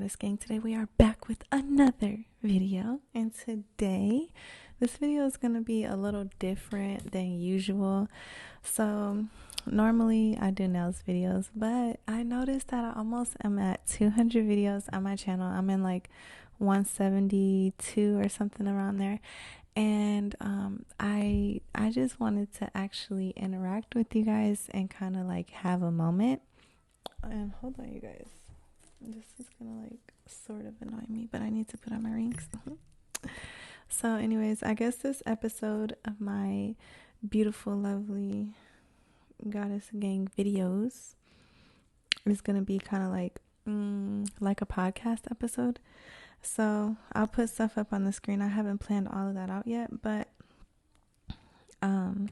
Goddess Gang. Today we are back with another video, and today this video is going to be a little different than usual. So normally I do nails videos, but I noticed that I almost am at 200 videos on my channel. I'm in like 172 or something around there, and I just wanted to actually interact with you guys and kind of like have a moment. And hold on, you guys, this is gonna like sort of annoy me, but I need to put on my rings. So anyways, I guess this episode of my beautiful, lovely Goddess Gang videos is gonna be kind of like a podcast episode. So I'll put stuff up on the screen. I haven't planned all of that out yet, but okay,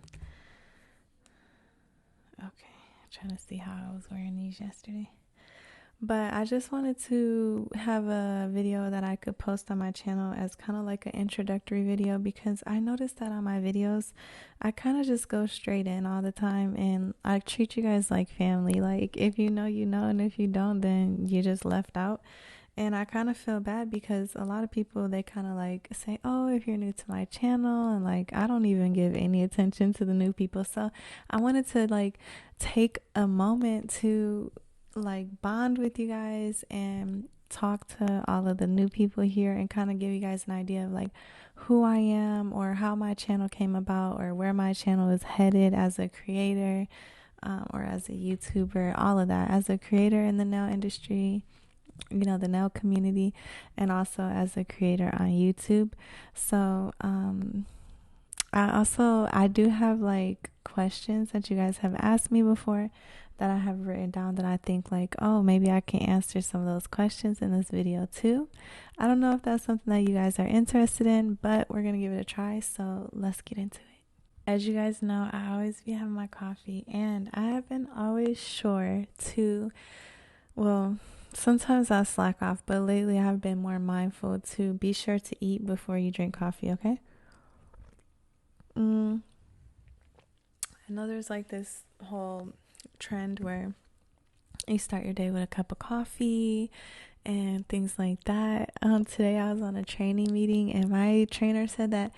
trying to see how I was wearing these yesterday. But I just wanted to have a video that I could post on my channel as kind of like an introductory video, because I noticed that on my videos I kind of just go straight in all the time, and I treat you guys like family. Like, if you know, you know, and if you don't, then you just left out. And I kind of feel bad because a lot of people, they kind of like say, oh, if you're new to my channel, and like I don't even give any attention to the new people. So I wanted to like take a moment to like bond with you guys and talk to all of the new people here and kind of give you guys an idea of like who I am, or how my channel came about, or where my channel is headed as a creator, or as a YouTuber, all of that, as a creator in the nail industry, you know, the nail community, and also as a creator on YouTube. So I do have like questions that you guys have asked me before that I have written down, that I think like, oh, maybe I can answer some of those questions in this video too. I don't know if that's something that you guys are interested in, but we're gonna give it a try. So let's get into it. As you guys know, I always be having my coffee, and I have been always sure to, well, sometimes I slack off, but lately I've been more mindful to be sure to eat before you drink coffee, okay? I know there's like this whole trend where you start your day with a cup of coffee and things like that. Today I was on a training meeting, and my trainer said that,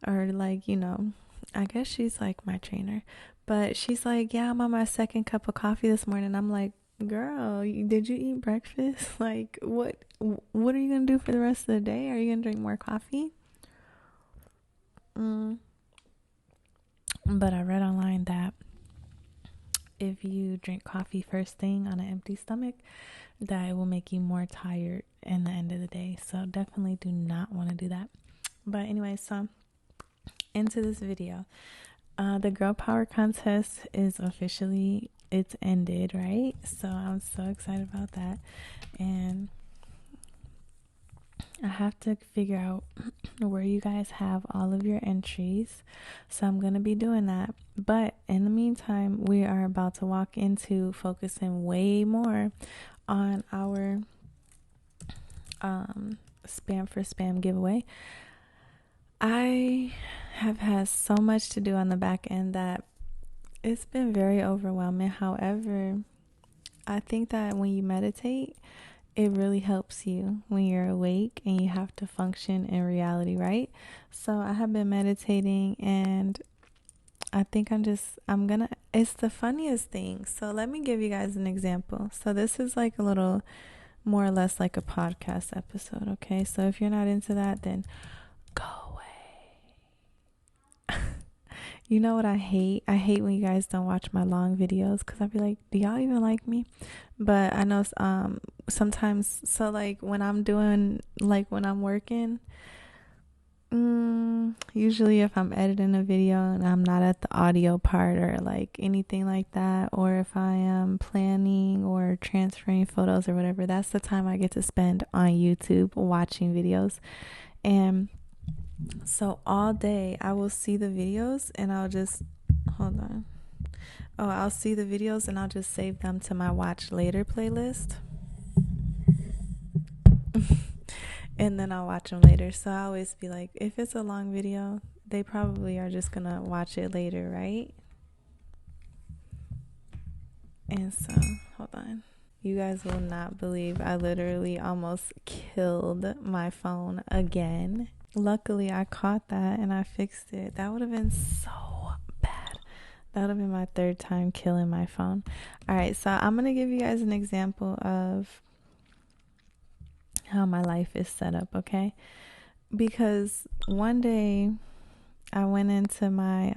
or like, you know, I guess she's like my trainer, but she's like, yeah, I'm on my second cup of coffee this morning. I'm like, girl, did you eat breakfast? Like, what are you gonna do for the rest of the day? Are you gonna drink more coffee? But I read online that if you drink coffee first thing on an empty stomach, that it will make you more tired in the end of the day. So definitely do not want to do that. But anyway, so into this video. The girl power contest is officially, it's ended, right? So I'm so excited about that, and I have to figure out where you guys have all of your entries, so I'm gonna be doing that. But in the meantime, we are about to walk into focusing way more on our spam for spam giveaway. I have had so much to do on the back end that it's been very overwhelming. However, I think that when you meditate, it really helps you when you're awake and you have to function in reality, right? So I have been meditating, and I think it's the funniest thing. So let me give you guys an example. So this is like a little more or less like a podcast episode, okay? So if you're not into that, then go away. You know what I hate? I hate when you guys don't watch my long videos, because I'll be like, do y'all even like me? But I know sometimes, so like when I'm working, usually if I'm editing a video and I'm not at the audio part or like anything like that, or if I am planning or transferring photos or whatever, that's the time I get to spend on YouTube watching videos. And so all day I will see the videos, and I'll just I'll see the videos and I'll just save them to my watch later playlist. And then I'll watch them later. So I always be like, if it's a long video, they probably are just gonna watch it later, right? And so hold on. You guys will not believe I literally almost killed my phone again. Luckily, I caught that and I fixed it. That would have been so bad. That would have been my third time killing my phone. All right, so I'm going to give you guys an example of how my life is set up, okay? Because one day I went into my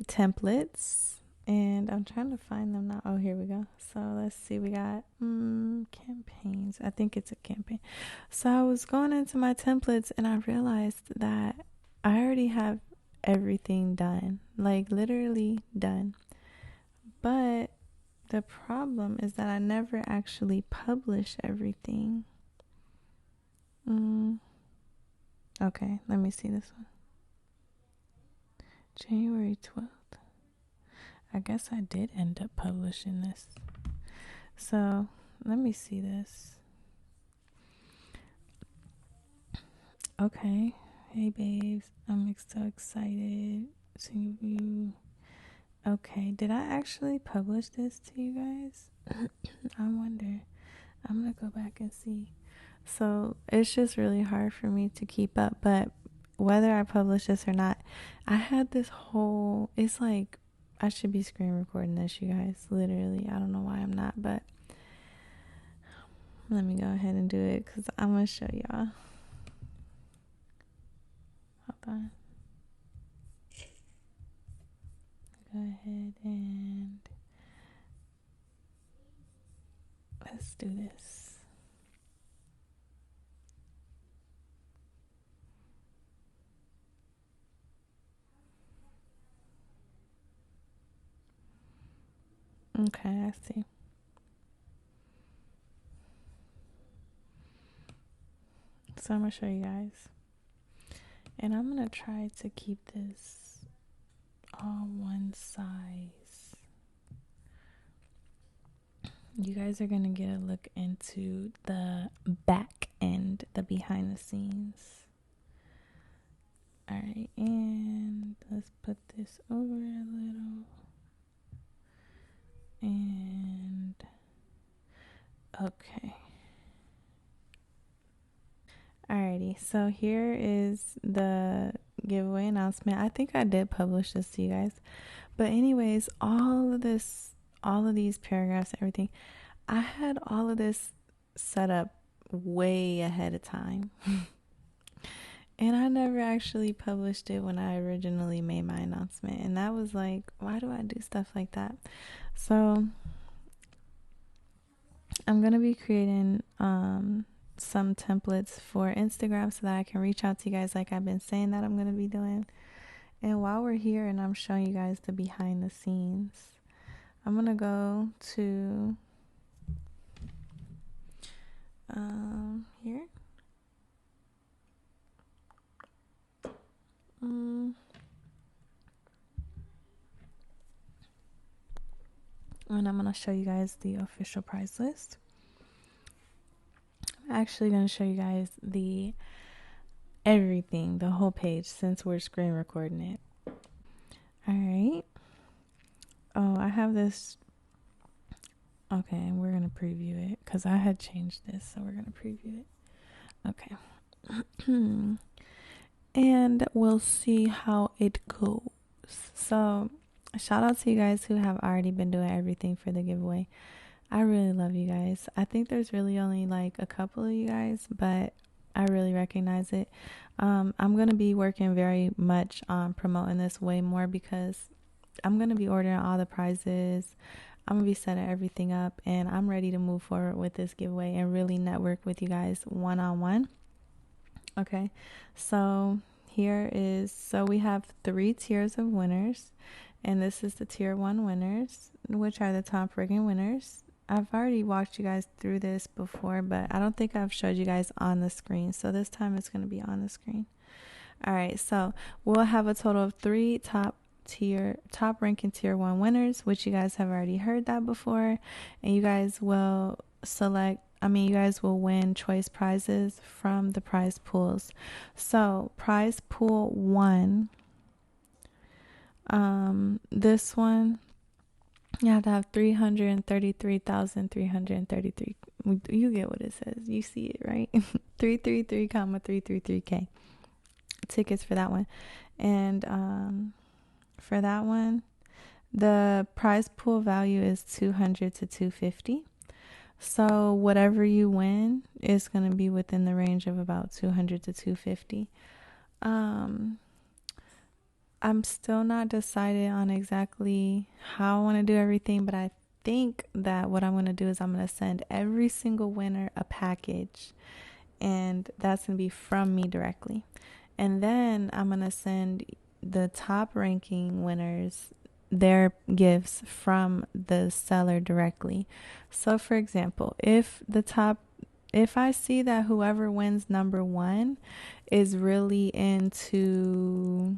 templates, and I'm trying to find them now. Oh, here we go. So let's see, we got campaigns. I think it's a campaign. So I was going into my templates and I realized that I already have everything done, like literally done. But the problem is that I never actually publish everything. Okay, let me see this one. January 12th. I guess I did end up publishing this. So let me see this. Okay. Hey babes, I'm so excited to you. Okay, did I actually publish this to you guys? I wonder. I'm gonna go back and see. So it's just really hard for me to keep up, but whether I publish this or not, I had this whole, it's like I should be screen recording this, you guys, literally. I don't know why I'm not, but let me go ahead and do it because I'm gonna show y'all. Hold on. Go ahead and let's do this. Okay, I see. So I'm gonna show you guys, and I'm gonna try to keep this all one size. You guys are gonna get a look into the back end, the behind the scenes. All right, and let's put this over a little. And okay. Alrighty, so here is the giveaway announcement. I think I did publish this to you guys. But anyways, all of these paragraphs, everything, I had all of this set up way ahead of time. And I never actually published it when I originally made my announcement. And that was like, why do I do stuff like that? So I'm going to be creating some templates for Instagram so that I can reach out to you guys like I've been saying that I'm going to be doing. And while we're here and I'm showing you guys the behind the scenes, I'm going to go to here. And I'm going to show you guys the official prize list. I'm actually going to show you guys everything, the whole page, since we're screen recording it. All right. Oh, I have this. Okay, and we're going to preview it because I had changed this, so we're going to preview it. Okay. And we'll see how it goes. So, shout out to you guys who have already been doing everything for the giveaway. I really love you guys. I think there's really only like a couple of you guys, but I really recognize it. I'm going to be working very much on promoting this way more because I'm going to be ordering all the prizes. I'm going to be setting everything up, and I'm ready to move forward with this giveaway and really network with you guys one-on-one. Okay, so so we have 3 tiers of winners, and this is the tier 1 winners, which are the top ranking winners. I've already walked you guys through this before, but I don't think I've showed you guys on the screen, so this time it's going to be on the screen. All right, so we'll have a total of 3 top ranking tier 1 winners, which you guys have already heard that before, and you guys will you guys will win choice prizes from the prize pools. So prize pool 1 This one, you have to have 333,333. You get what it says. You see it, right? 333,333K tickets for that one. And for that one, the prize pool value is 200 to 250. So whatever you win is going to be within the range of about 200 to 250. I'm still not decided on exactly how I want to do everything, but I think that what I'm going to do is I'm going to send every single winner a package, and that's going to be from me directly. And then I'm going to send the top ranking winners their gifts from the seller directly. So for example, if I see that whoever wins number 1 is really into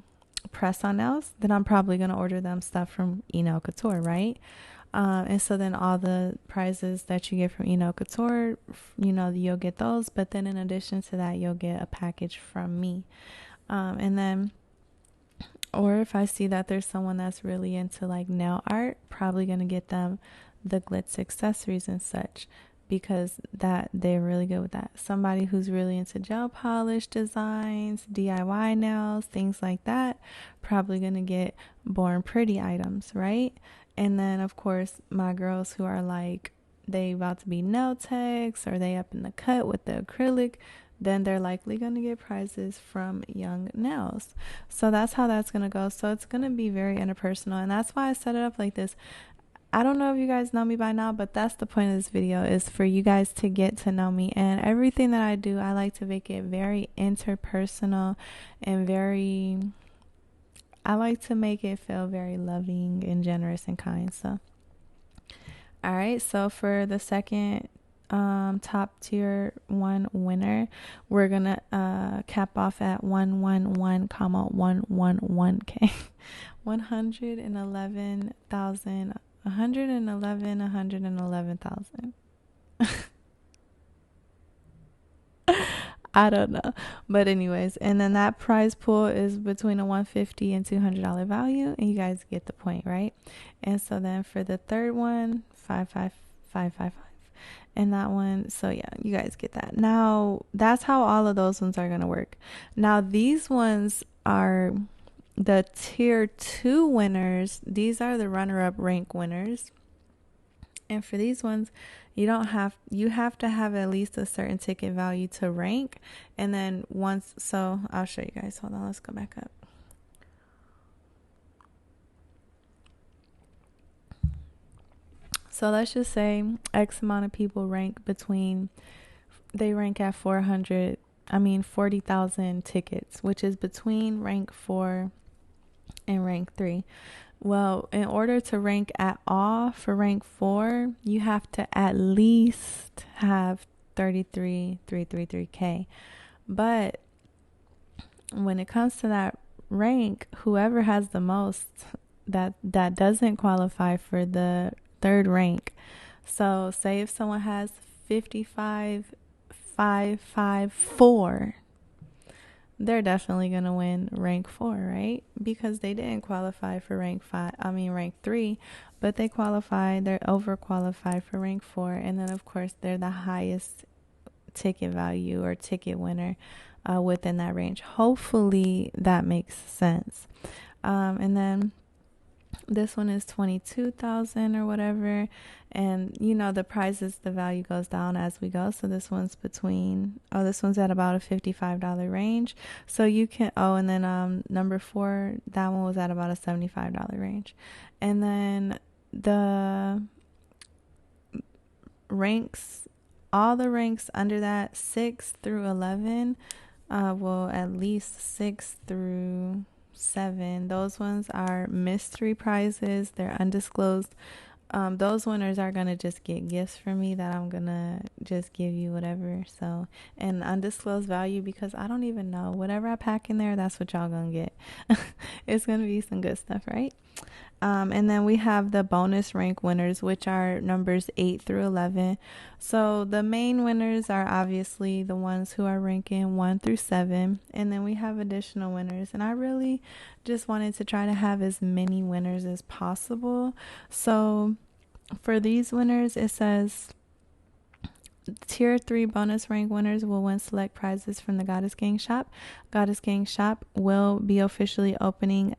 press-on nails, then I'm probably going to order them stuff from 𝑛𝑎𝑖𝑙, right? And so then all the prizes that you get from ℎ𝑒𝑎𝑙, you'll get those. But then in addition to that, you'll get a package from me. And then, or if I see that there's someone that's really into like nail art, probably going to get them the glitz accessories and such, because that they're really good with that. Somebody who's really into gel polish designs, DIY nails, things like that, probably going to get Born Pretty items, right? And then of course my girls who are like, they about to be nail techs, or they up in the cut with the acrylic, then they're likely going to get prizes from Young Nails. So that's how that's going to go. So it's going to be very interpersonal, and that's why I set it up like this. I don't know if you guys know me by now, but that's the point of this video, is for you guys to get to know me. And everything that I do, I like to make it very interpersonal and I like to make it feel very loving and generous and kind. So, all right. So for the second top tier 1 winner, we're going to cap off at 111,111K. 111,000. I don't know, but anyways, and then that prize pool is between a $150 and $200 value, and you guys get the point, right? And so then for the third one, 55555, and that one, so yeah, you guys get that. Now that's how all of those ones are going to work. Now these ones are the tier 2 winners. These are the runner-up rank winners. And for these ones, you have to have at least a certain ticket value to rank. And then so I'll show you guys. Hold on, let's go back up. So let's just say X amount of people rank at 40,000 tickets, which is between rank 4 and rank 3. Well, in order to rank at all for rank 4, you have to at least have 33,333K. But when it comes to that rank, whoever has the most, that doesn't qualify for the third rank. So say if someone has 55,554, they're definitely going to win rank 4, right? Because they didn't qualify for rank 3, but they're overqualified for rank 4. And then of course they're the highest ticket value or ticket winner within that range. Hopefully that makes sense. And then this one is 22,000 or whatever, and the prizes, the value goes down as we go. So this one's at about a $55 range. So you can and then number 4, that one was at about a $75 range. And then the ranks, all the ranks under that, 6 through 11, well, at least 6 through 7, those ones are mystery prizes. They're undisclosed those winners are gonna just get gifts from me that I'm gonna just give you whatever. So, and undisclosed value, because I don't even know. Whatever I pack in there, that's what y'all gonna get. It's gonna be some good stuff, right? And then we have the bonus rank winners, which are numbers 8 through 11. So the main winners are obviously the ones who are ranking 1 through 7. And then we have additional winners. And I really just wanted to try to have as many winners as possible. So for these winners, it says Tier 3 bonus rank winners will win select prizes from the Goddess Gang shop. Goddess Gang shop will be officially opening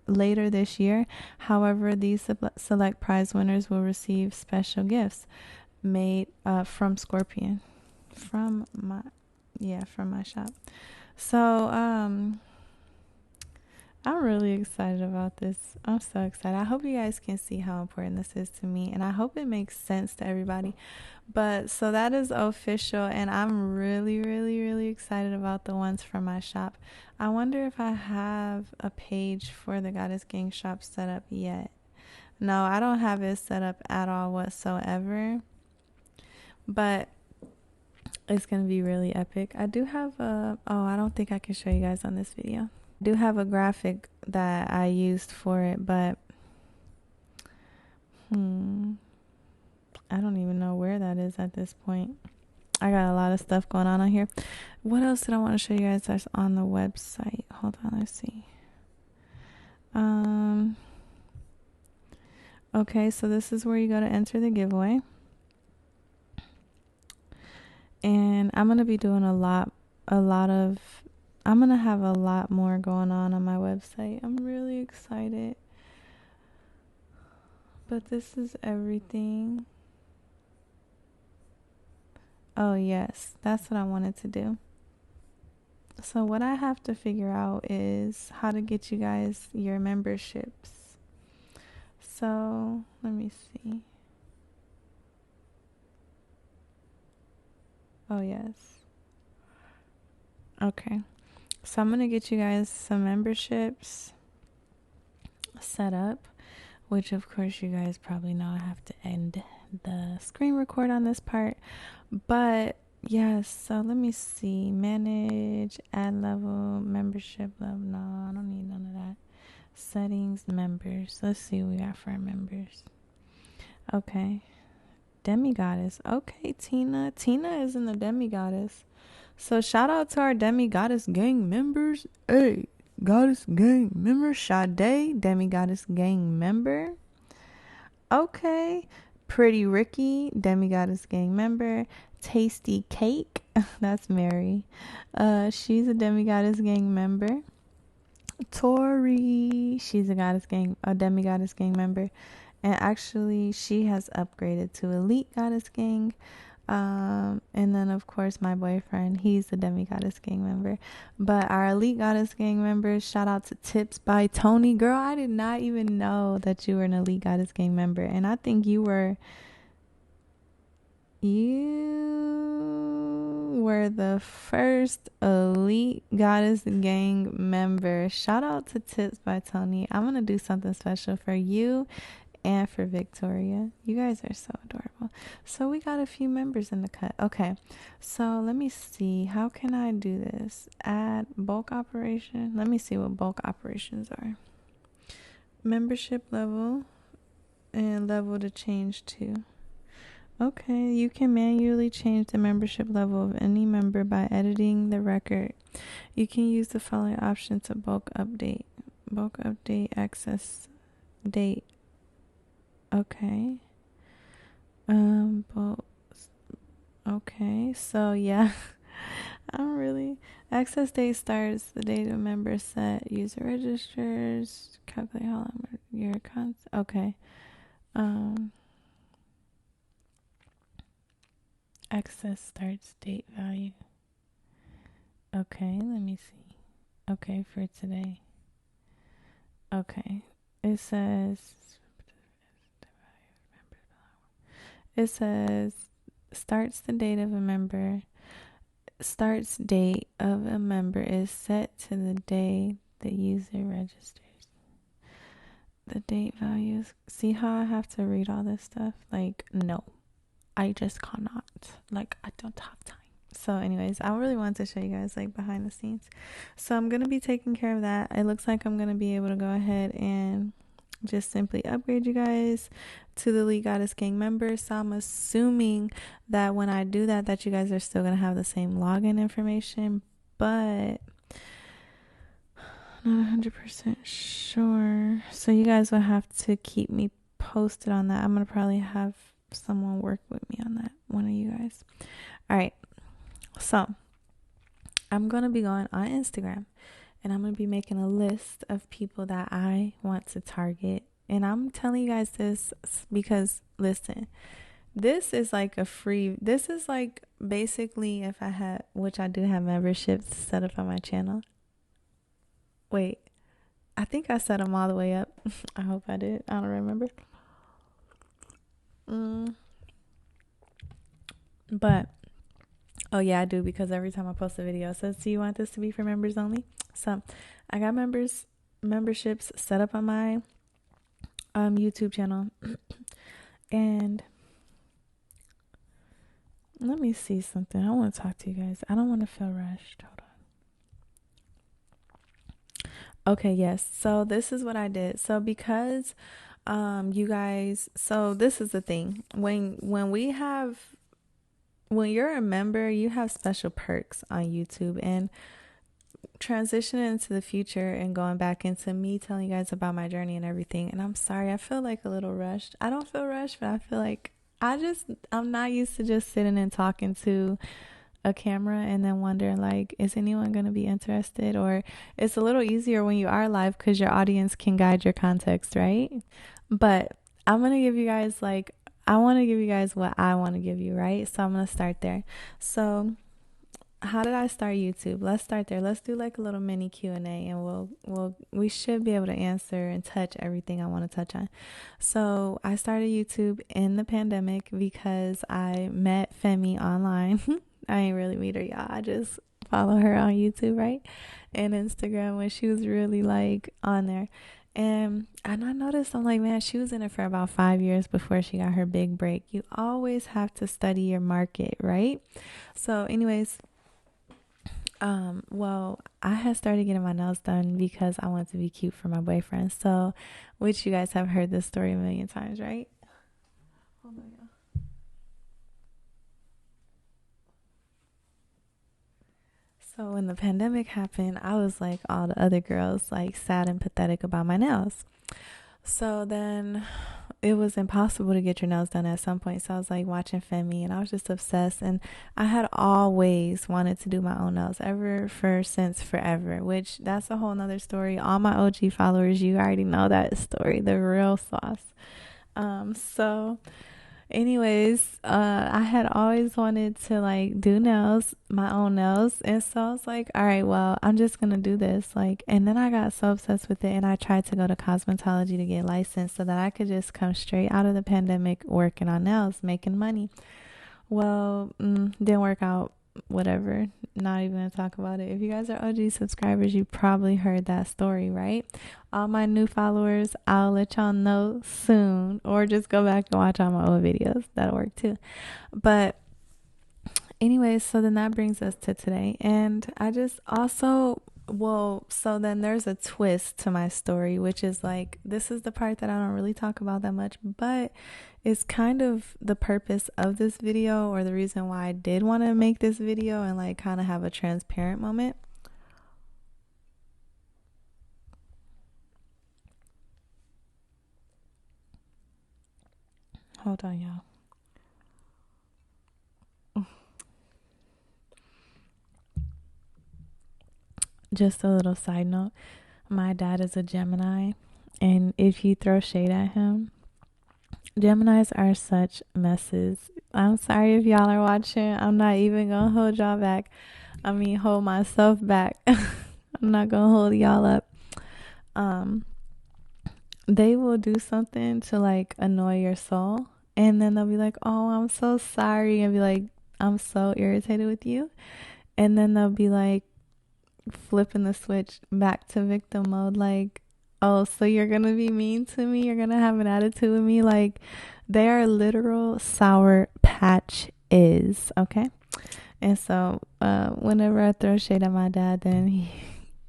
later this year. However, these select prize winners will receive special gifts made from Scorpion, from my shop. So I'm really excited about this. I'm so excited. I hope you guys can see how important this is to me, and I hope it makes sense to everybody. But so that is official, and I'm really, really, really excited about the ones from my shop. I wonder if I have a page for the Goddess Gang shop set up yet. No, I don't have it set up at all whatsoever, but it's going to be really epic. I do have I don't think I can show you guys on this video. I do have a graphic that I used for it, but I don't even know where that is at this point. I got a lot of stuff going on here. What else did I want to show you guys that's on the website? Hold on, let's see. Okay, so this is where you go to enter the giveaway. And I'm going to be doing I'm going to have a lot more going on my website. I'm really excited. But this is everything. Oh, yes, that's what I wanted to do. So what I have to figure out is how to get you guys your memberships. So let me see. Oh, yes. Okay. So I'm going to get you guys some memberships set up, which of course you guys probably know I have to end the screen record on this part. But yes, so let me see. Manage, ad level, membership level. No, I don't need none of that. Settings, members. Let's see what we got for our members. Okay. Demigoddess. Okay, Tina. Tina is in the Demigoddess. So shout out to our Demigoddess Gang members. Hey, Goddess Gang member. Sade, Demigoddess Gang member. Okay. Pretty Ricky, Demigoddess Gang member. Tasty Cake, that's Mary. She's a Demigoddess Gang member. Tori, she's a Demigoddess Gang member. And actually, she has upgraded to Elite Goddess Gang. And then, of course, my boyfriend, he's a Demigoddess Gang member. But our Elite Goddess Gang members, shout out to Tips by Tony. Girl, I did not even know that you were an Elite Goddess Gang member. And I think you were the first Elite Goddess Gang member. Shout out to Tips by Tony. I'm going to do something special for you and for Victoria. You guys are so adorable. So we got a few members in the cut. Okay, so let me see. How can I do this? Add bulk operation. Let me see what bulk operations are. Membership level and level to change to. Okay, you can manually change the membership level of any member by editing the record. You can use the following option to bulk update. Bulk update access date. Okay. Okay, so yeah. Access date starts the date of member set. User registers. Calculate how long your accounts. Okay. Access starts date value. Okay, let me see. Okay, for today. Okay. It says starts date of a member is set to the day the user registers. the date values. See how I have to read all this stuff? Like, no, I just cannot. Like, I don't have time. So anyways, I really wanted to show you guys like behind the scenes. So I'm going to be taking care of that. It looks like I'm going to be able to go ahead and just simply upgrade you guys to the Elite Goddess Gang members. So I'm assuming that when I do that, that you guys are still going to have the same login information, but not 100% sure. So you guys will have to keep me posted on that. I'm going to probably have someone work with me on that, one of you guys. All right. So I'm going to be going on Instagram and I'm going to be making a list of people that I want to target. And I'm telling you guys this because, listen, this is like this is like basically if I had, which I do have memberships set up on my channel. Wait, I think I set them all the way up. I hope I did. I don't remember. But oh yeah, I do, because every time I post a video it says, do you want this to be for members only? So I got memberships set up on my YouTube channel. And let me see something. I want to talk to you guys. I don't want to feel rushed. Hold on. Okay, yes. So this is what I did. So because you guys, so this is the thing. When you're a member, you have special perks on YouTube, and transitioning into the future and going back into me telling you guys about my journey and everything. And I'm sorry, I feel like a little rushed. I don't feel rushed, but I feel like I'm not used to just sitting and talking to a camera and then wondering like, is anyone going to be interested? Or it's a little easier when you are live because your audience can guide your context, right? But I'm going to give you guys like, I want to give you guys what I want to give you, right? So I'm going to start there. So how did I start YouTube? Let's start there. Let's do like a little mini Q&A, and we should be able to answer and touch everything I want to touch on. So I started YouTube in the pandemic because I met Femi online. I ain't really meet her, y'all. I just follow her on YouTube, right? And Instagram when she was really like on there. And I noticed, I'm like, man, she was in it for about 5 years before she got her big break. You always have to study your market, right? So anyways, well, I had started getting my nails done because I wanted to be cute for my boyfriend. So, which you guys have heard this story a million times, right? Hold on, y'all. So when the pandemic happened, I was like all the other girls, like sad and pathetic about my nails. So then it was impossible to get your nails done at some point. So I was like watching Femi and I was just obsessed. And I had always wanted to do my own nails since forever, which that's a whole nother story. All my OG followers, you already know that story, the real sauce. So anyways, I had always wanted to like do nails, my own nails. And so I was like, all right, well, I'm just going to do this. Like, and then I got so obsessed with it. And I tried to go to cosmetology to get licensed so that I could just come straight out of the pandemic working on nails, making money. Well, didn't work out. Whatever, not even gonna talk about it. If you guys are OG subscribers, you probably heard that story, right? All my new followers, I'll let y'all know soon, or just go back and watch all my old videos. That'll work too. But anyways, so then that brings us to today. And I just also, so then there's a twist to my story, which is like, this is the part that I don't really talk about that much, but it's kind of the purpose of this video, or the reason why I did want to make this video and like kind of have a transparent moment. Hold on, y'all. Just a little side note. My dad is a Gemini, and if you throw shade at him, Geminis are such messes. I'm sorry if y'all are watching. I'm not even gonna hold y'all back. I mean, hold myself back. I'm not gonna hold y'all up. They will do something to like annoy your soul, and then they'll be like, oh, I'm so sorry, and be like, I'm so irritated with you. And then they'll be like flipping the switch back to victim mode, like, Oh, so you're gonna be mean to me? You're gonna have an attitude with me? Like, they are literal sour patch is, okay? And so, whenever I throw shade at my dad, then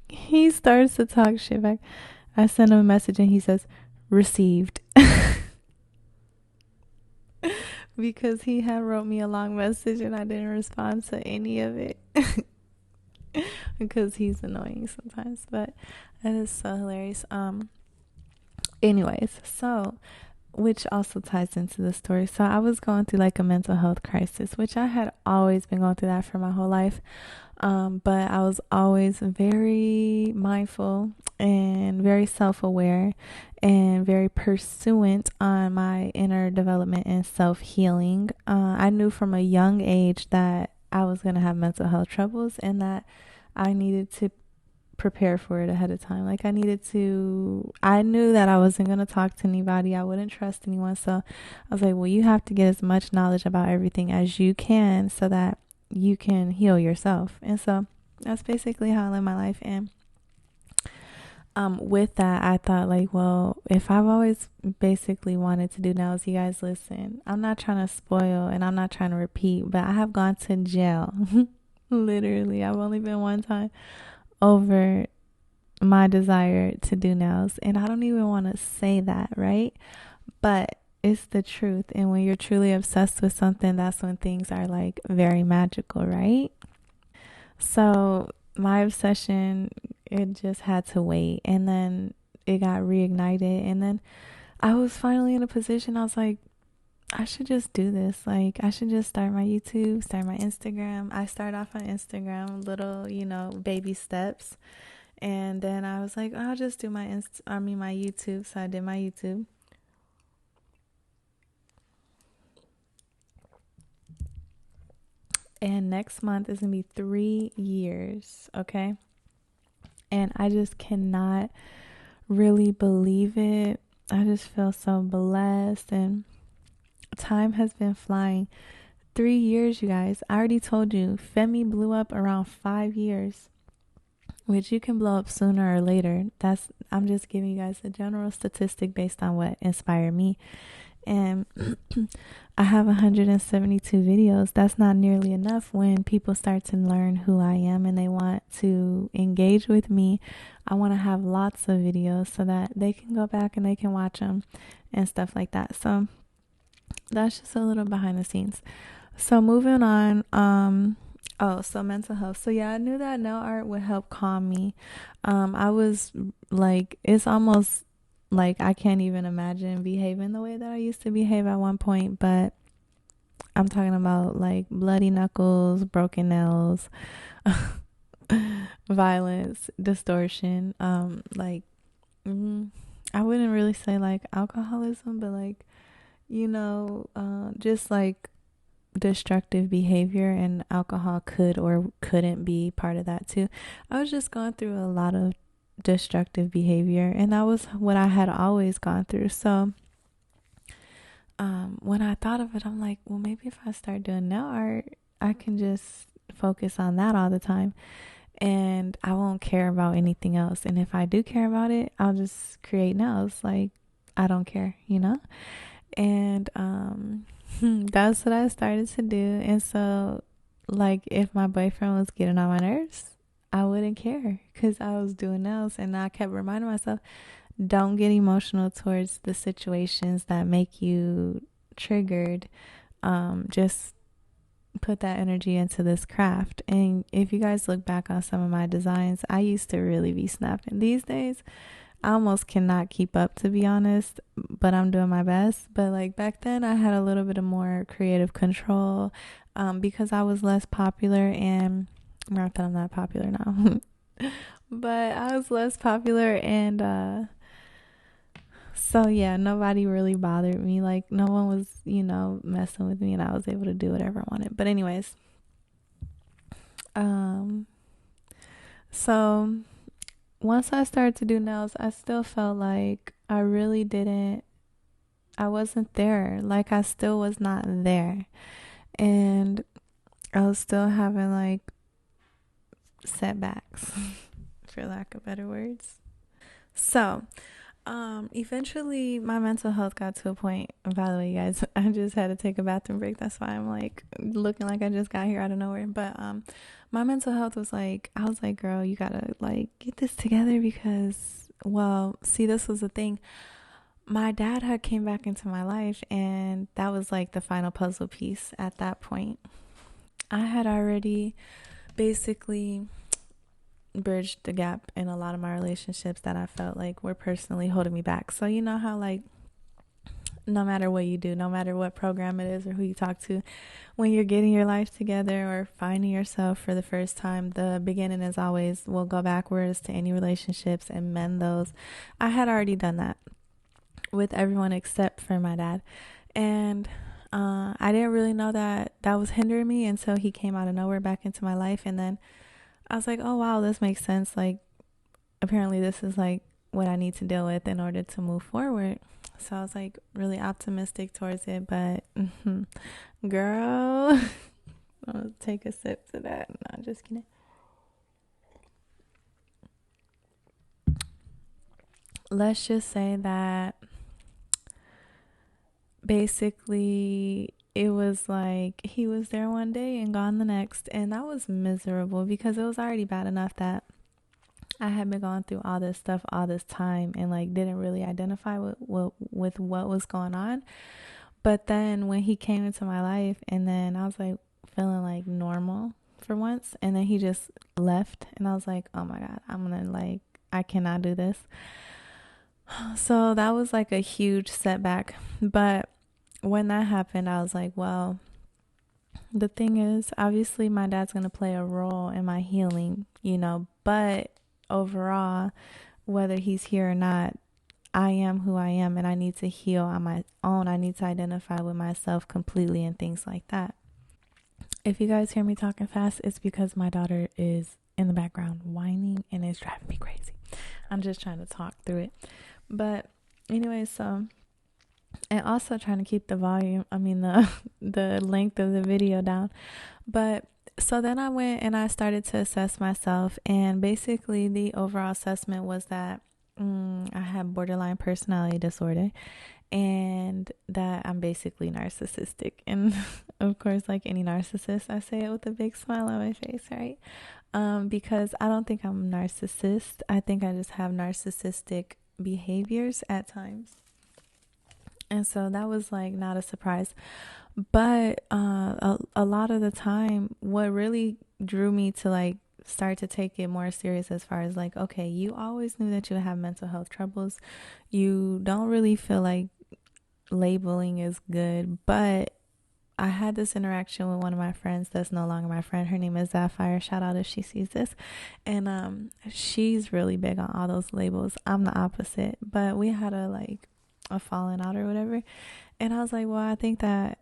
he starts to talk shit back. I send him a message and he says, received. Because he had wrote me a long message and I didn't respond to any of it. Because he's annoying sometimes, but that is so hilarious. Anyways, so which also ties into the story. So I was going through like a mental health crisis, which I had always been going through that for my whole life. But I was always very mindful and very self-aware and very pursuant on my inner development and self-healing. I knew from a young age that I was going to have mental health troubles and that I needed to prepare for it ahead of time. Like I knew that I wasn't going to talk to anybody. I wouldn't trust anyone. So I was like, well, you have to get as much knowledge about everything as you can so that you can heal yourself. And so that's basically how I live my life. And with that, I thought like, well, if I've always basically wanted to do nails, you guys listen, I'm not trying to spoil and I'm not trying to repeat, but I have gone to jail. Literally, I've only been one time over my desire to do nails. And I don't even want to say that, right? But it's the truth. And when you're truly obsessed with something, that's when things are like very magical, right? So my obsession, it just had to wait. And then it got reignited. And then I was finally in a position, I was like, I should just do this. Like, I should just start my YouTube, start my Instagram. I started off on Instagram, little, baby steps. And then I was like, I'll just do my YouTube. So I did my YouTube. And next month is going to be 3 years, okay? And I just cannot really believe it. I just feel so blessed. And time has been flying. 3 years, you guys. I already told you, Femi blew up around 5 years, which you can blow up sooner or later. I'm just giving you guys a general statistic based on what inspired me. And I have 172 videos. That's not nearly enough when people start to learn who I am and they want to engage with me. I want to have lots of videos so that they can go back and they can watch them and stuff like that. So that's just a little behind the scenes. So moving on, so mental health. So yeah, I knew that nail art would help calm me. I was like, it's almost like I can't even imagine behaving the way that I used to behave at one point, but I'm talking about like bloody knuckles, broken nails, violence, distortion, I wouldn't really say like alcoholism, but like, just like destructive behavior, and alcohol could or couldn't be part of that too. I was just going through a lot of destructive behavior, and that was what I had always gone through. So when I thought of it, I'm like, well, maybe if I start doing nail art, I can just focus on that all the time and I won't care about anything else. And if I do care about it, I'll just create nails. Like, I don't care, And that's what I started to do. And so like if my boyfriend was getting on my nerves, I wouldn't care because I was doing nails. And I kept reminding myself, don't get emotional towards the situations that make you triggered. Just put that energy into this craft. And if you guys look back on some of my designs, I used to really be snapping. These days, I almost cannot keep up, to be honest, but I'm doing my best. But like back then, I had a little bit of more creative control because I was less popular, and not that I'm not popular now, but I was less popular. And so yeah, nobody really bothered me. Like no one was, messing with me, and I was able to do whatever I wanted. But anyways, so once I started to do nails, I still felt like I wasn't there. Like I still was not there. And I was still having like setbacks, for lack of better words. So, eventually my mental health got to a point. By the way, you guys, I just had to take a bathroom break. That's why I'm like looking like I just got here out of nowhere. But my mental health was like, I was like, girl, you gotta like get this together because, well, see, this was the thing. My dad had came back into my life, and that was like the final puzzle piece at that point. I had already basically bridged the gap in a lot of my relationships that I felt like were personally holding me back. So you know how like no matter what you do, no matter what program it is or who you talk to, when you're getting your life together or finding yourself for the first time, the beginning is always, we'll go backwards to any relationships and mend those. I had already done that with everyone except for my dad. And I didn't really know that that was hindering me until he came out of nowhere back into my life. And then I was like, oh, wow, this makes sense. Like, apparently this is like what I need to deal with in order to move forward. So I was like really optimistic towards it. But girl, I'll take a sip to that. No, just kidding. Let's just say that basically it was like he was there one day and gone the next, and that was miserable because it was already bad enough that I had been going through all this stuff all this time and like didn't really identify with what was going on. But then when he came into my life, and then I was like feeling like normal for once, and then he just left, and I was like, oh my god, I cannot do this. So that was like a huge setback. But when that happened, I was like, well, the thing is, obviously my dad's going to play a role in my healing, but overall, whether he's here or not, I am who I am, and I need to heal on my own. I need to identify with myself completely and things like that. If you guys hear me talking fast, it's because my daughter is in the background whining and it's driving me crazy. I'm just trying to talk through it. But anyway, so, and also trying to keep the the length of the video down. But so then I went and I started to assess myself, and basically the overall assessment was that I have borderline personality disorder, and that I'm basically narcissistic. And of course, like any narcissist, I say it with a big smile on my face, right? Because I don't think I'm a narcissist. I think I just have narcissistic behaviors at times. And so that was like not a surprise. But a lot of the time, what really drew me to like start to take it more serious as far as like, okay, you always knew that you have mental health troubles. You don't really feel like labeling is good, but I had this interaction with one of my friends that's no longer my friend. Her name is Sapphire. Shout out if she sees this. And she's really big on all those labels. I'm the opposite, but we had a falling out or whatever. And I was like, well, I think that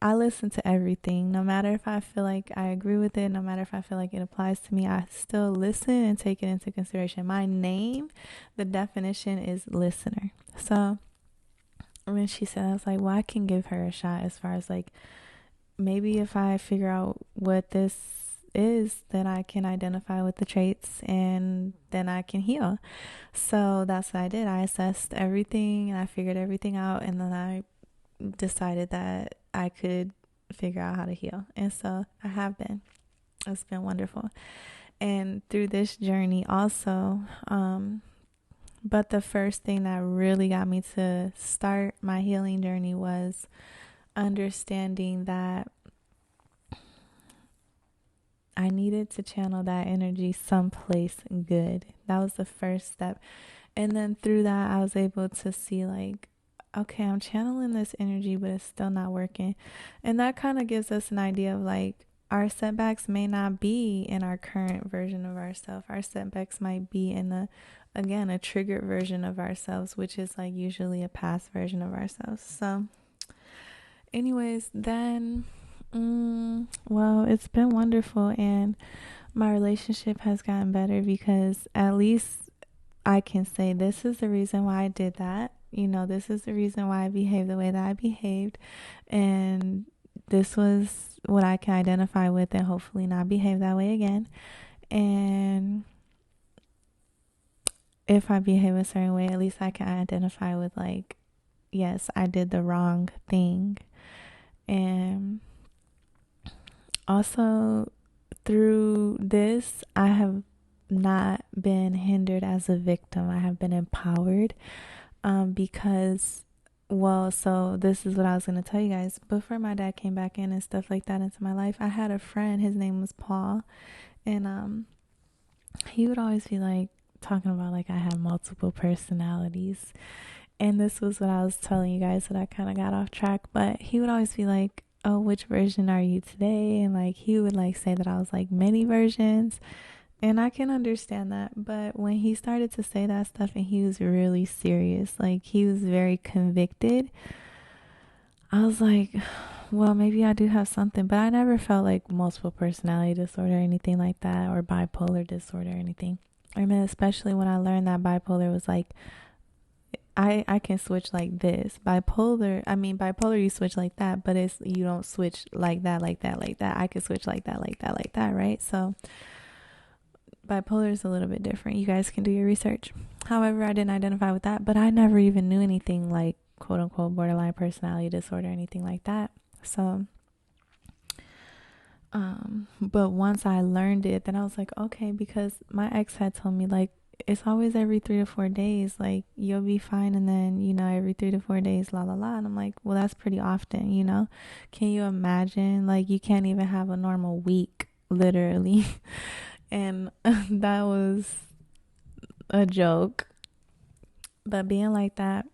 I listen to everything, no matter if I feel like I agree with it, no matter if I feel like it applies to me, I still listen and take it into consideration. My name, the definition is listener. So when she said, I was like, well, I can give her a shot as far as like, maybe if I figure out what this is, then I can identify with the traits and then I can heal. So that's what I did. I assessed everything and I figured everything out, and then I decided that I could figure out how to heal. And so I have been. It's been wonderful. And through this journey also, but the first thing that really got me to start my healing journey was understanding that I needed to channel that energy someplace good. That was the first step. And then through that, I was able to see like, okay, I'm channeling this energy, but it's still not working. And that kind of gives us an idea of like, our setbacks may not be in our current version of ourselves. Our setbacks might be in a triggered version of ourselves, which is like usually a past version of ourselves. So anyways, then, well, it's been wonderful, and my relationship has gotten better because at least I can say this is the reason why I did that. This is the reason why I behaved the way that I behaved. And this was what I can identify with and hopefully not behave that way again. And if I behave a certain way, at least I can identify with like, yes, I did the wrong thing. And also through this, I have not been hindered as a victim. I have been empowered, because, well, so this is what I was going to tell you guys. Before my dad came back in and stuff like that into my life, I had a friend, his name was Paul, and he would always be like talking about like I have multiple personalities. And this was what I was telling you guys, that I kind of got off track, but he would always be like, oh, which version are you today? And like he would like say that I was like many versions, and I can understand that. But when he started to say that stuff and he was really serious, like he was very convicted, I was like, well, maybe I do have something. But I never felt like multiple personality disorder or anything like that, or bipolar disorder or anything. I mean, especially when I learned that bipolar was like, I can switch like this. Bipolar you switch like that, but you don't switch like that, like that, like that. I can switch like that, like that, like that, right? So bipolar is a little bit different. You guys can do your research. However, I didn't identify with that, but I never even knew anything like quote unquote borderline personality disorder or anything like that. So but once I learned it, then I was like, okay, because my ex had told me like it's always every 3 to 4 days, like you'll be fine, and then every 3 to 4 days, la la la. And I'm like, well, that's pretty often. Can you imagine, like you can't even have a normal week, literally. And that was a joke. But being like that,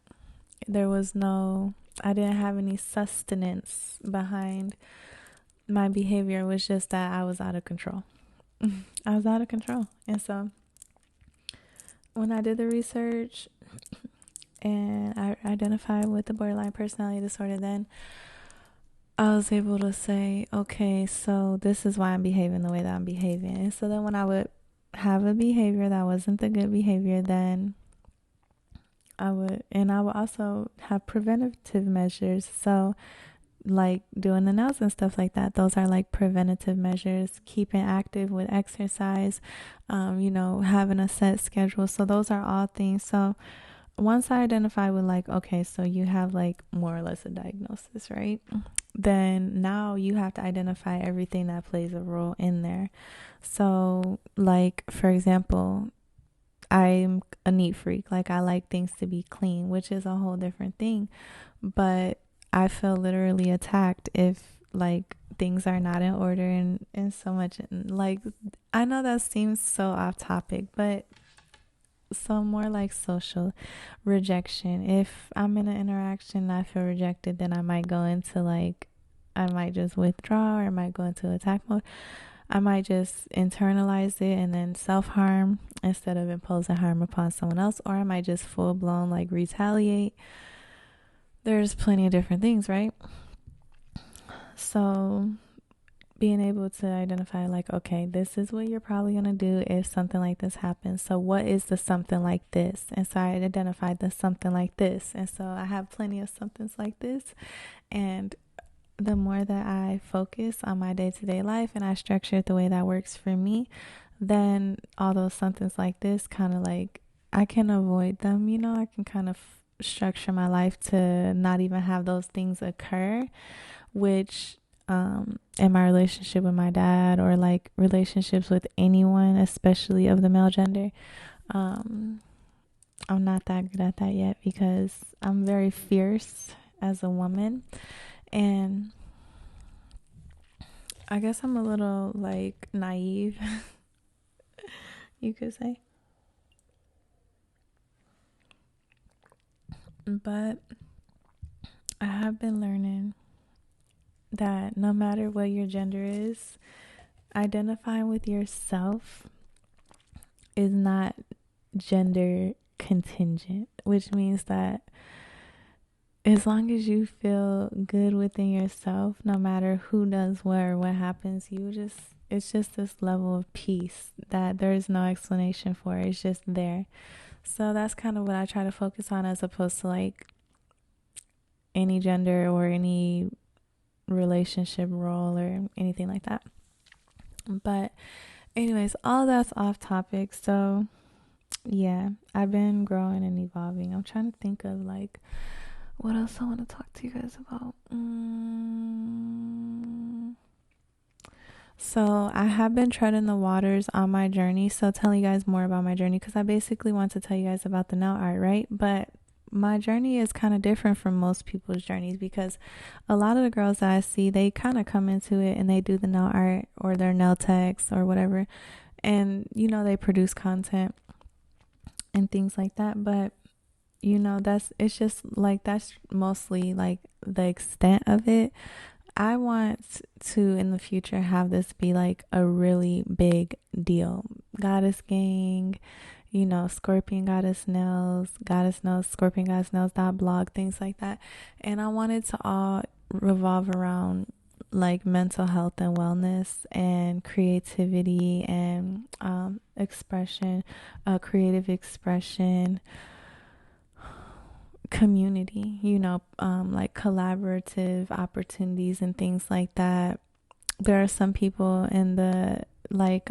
I didn't have any sustenance behind my behavior. It was just that I was out of control. I was out of control. And so when I did the research and I identified with the borderline personality disorder, then I was able to say, okay, so this is why I'm behaving the way that I'm behaving. And so then when I would have a behavior that wasn't the good behavior, then I would also have preventative measures. So like doing the nails and stuff like that, those are like preventative measures. Keeping active with exercise, having a set schedule. So those are all things. So once I identify with like, okay, so you have like more or less a diagnosis, right? Then now you have to identify everything that plays a role in there. So like, for example, I'm a neat freak. Like I like things to be clean, which is a whole different thing. But I feel literally attacked if like things are not in order, and so much. Like, I know that seems so off topic, but so more like social rejection. If I'm in an interaction and I feel rejected, then I might go into like, I might just withdraw, or I might go into attack mode. I might just internalize it and then self-harm instead of imposing harm upon someone else, or I might just full-blown like retaliate. There's plenty of different things, right? So being able to identify like, okay, this is what you're probably going to do if something like this happens. So what is the something like this? And so I identified the something like this. And so I have plenty of somethings like this. And the more that I focus on my day-to-day life and I structure it the way that works for me, then all those somethings like this kind of like, I can avoid them. I can kind of structure my life to not even have those things occur, which in my relationship with my dad, or like relationships with anyone, especially of the male gender, I'm not that good at that yet, because I'm very fierce as a woman, and I guess I'm a little like naive, you could say. But I have been learning that no matter what your gender is, identifying with yourself is not gender contingent, which means that as long as you feel good within yourself, no matter who does what or what happens, it's just this level of peace that there is no explanation for. It's just there. So that's kind of what I try to focus on, as opposed to like any gender or any relationship role or anything like that. But anyways, all that's off topic. So yeah, I've been growing and evolving. I'm trying to think of like what else I want to talk to you guys about. So I have been treading the waters on my journey. So telling you guys more about my journey, because I basically want to tell you guys about the nail art, right? But my journey is kind of different from most people's journeys, because a lot of the girls that I see, they kind of come into it and they do the nail art or their nail techs or whatever. And, you know, they produce content and things like that. But, you know, it's just like, that's mostly like the extent of it. I want to, in the future, have this be like a really big deal. Goddess gang, you know, Scorpion Goddess Nails, Scorpion Goddess Nails .blog, things like that. And I want it to all revolve around like mental health and wellness and creativity and expression, creative expression, community, you know, like collaborative opportunities and things like that. There are some people in the like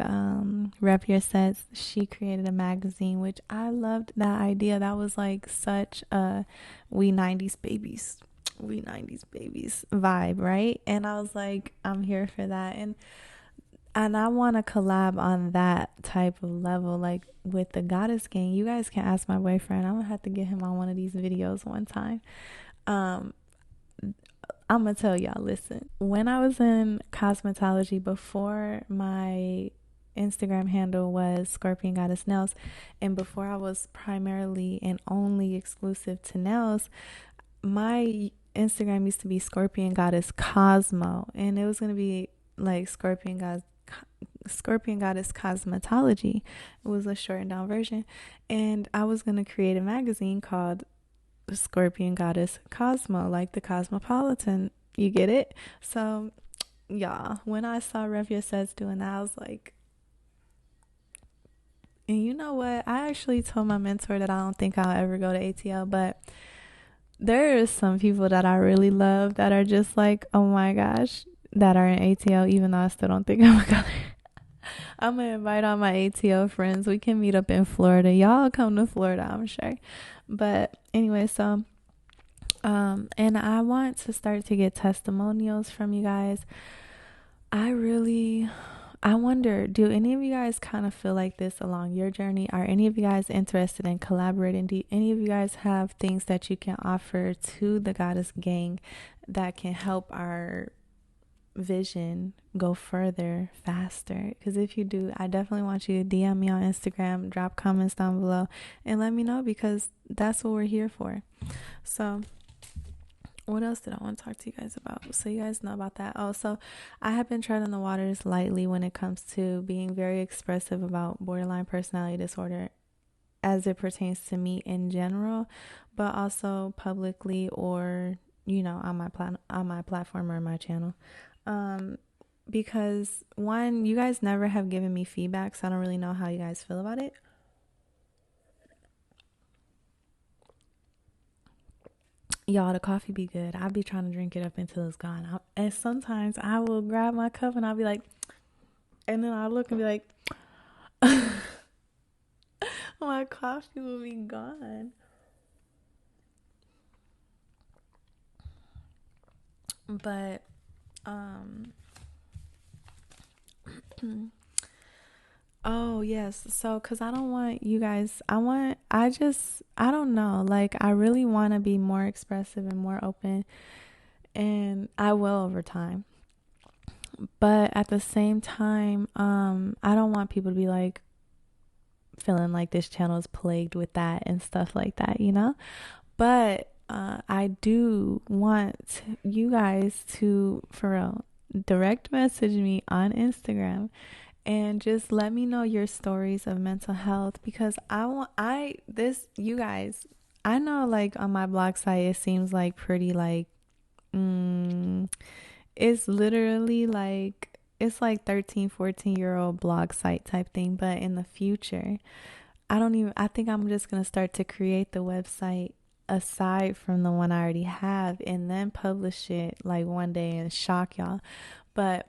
Rep Your Sets, she created a magazine, which I loved that idea. That was like such a we 90s babies vibe, right? And I was like, I'm here for that. And I want to collab on that type of level, like with the Goddess Gang. You guys can ask my boyfriend. I'm gonna have to get him on one of these videos one time. I'm gonna tell y'all, listen, when I was in cosmetology, before my Instagram handle was Scorpion Goddess Nails, and before I was primarily and only exclusive to nails, my Instagram used to be Scorpion Goddess Cosmo, and it was gonna be like Scorpion Goddess Cosmetology. It was a shortened down version, and I was going to create a magazine called Scorpion Goddess Cosmo, like the Cosmopolitan. You get it? So y'all, when I saw Revia Says doing that, I was like, and you know what, I actually told my mentor that I don't think I'll ever go to ATL, but there are some people that I really love that are just like, oh my gosh, that are in ATL, even though I still don't think I'm gonna go there. I'm gonna invite all my ATL friends. We can meet up in Florida. Y'all come to Florida, I'm sure. But anyway, so and I want to start to get testimonials from you guys. I wonder, do any of you guys kind of feel like this along your journey? Are any of you guys interested in collaborating? Do any of you guys have things that you can offer to the Goddess Gang that can help our vision go further, faster? Because if you do, I definitely want you to DM me on Instagram, drop comments down below, and let me know, because that's what we're here for. So what else did I want to talk to you guys about? So you guys know about that. Oh, so I have been treading the waters lightly when it comes to being very expressive about borderline personality disorder as it pertains to me in general, but also publicly, or, you know, on my platform or my channel. Because one, you guys never have given me feedback, so I don't really know how you guys feel about it. Y'all, the coffee be good. I'll be trying to drink it up until it's gone. And sometimes I will grab my cup and I'll be like, and then I'll look and be like, my coffee will be gone. But, oh yes, so because I don't want you guys, I don't know, like I really want to be more expressive and more open, and I will over time, but at the same time, I don't want people to be like feeling like this channel is plagued with that and stuff like that, you know. But I do want you guys to, for real, direct message me on Instagram and just let me know your stories of mental health, because you guys, I know like on my blog site, it seems like pretty like, it's literally like, it's like 13, 14-year-old blog site type thing. But in the future, I think I'm just going to start to create the website aside from the one I already have, and then publish it like one day and shock y'all. But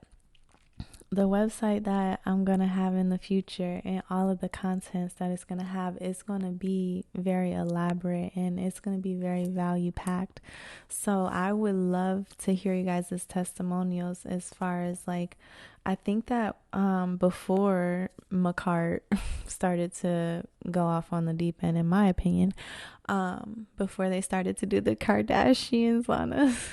the website that I'm going to have in the future and all of the contents that it's going to have is going to be very elaborate and it's going to be very value packed. So I would love to hear you guys' testimonials as far as like, I think that before 𝑚cart started to go off on the deep end, in my opinion, before they started to do the Kardashians on us.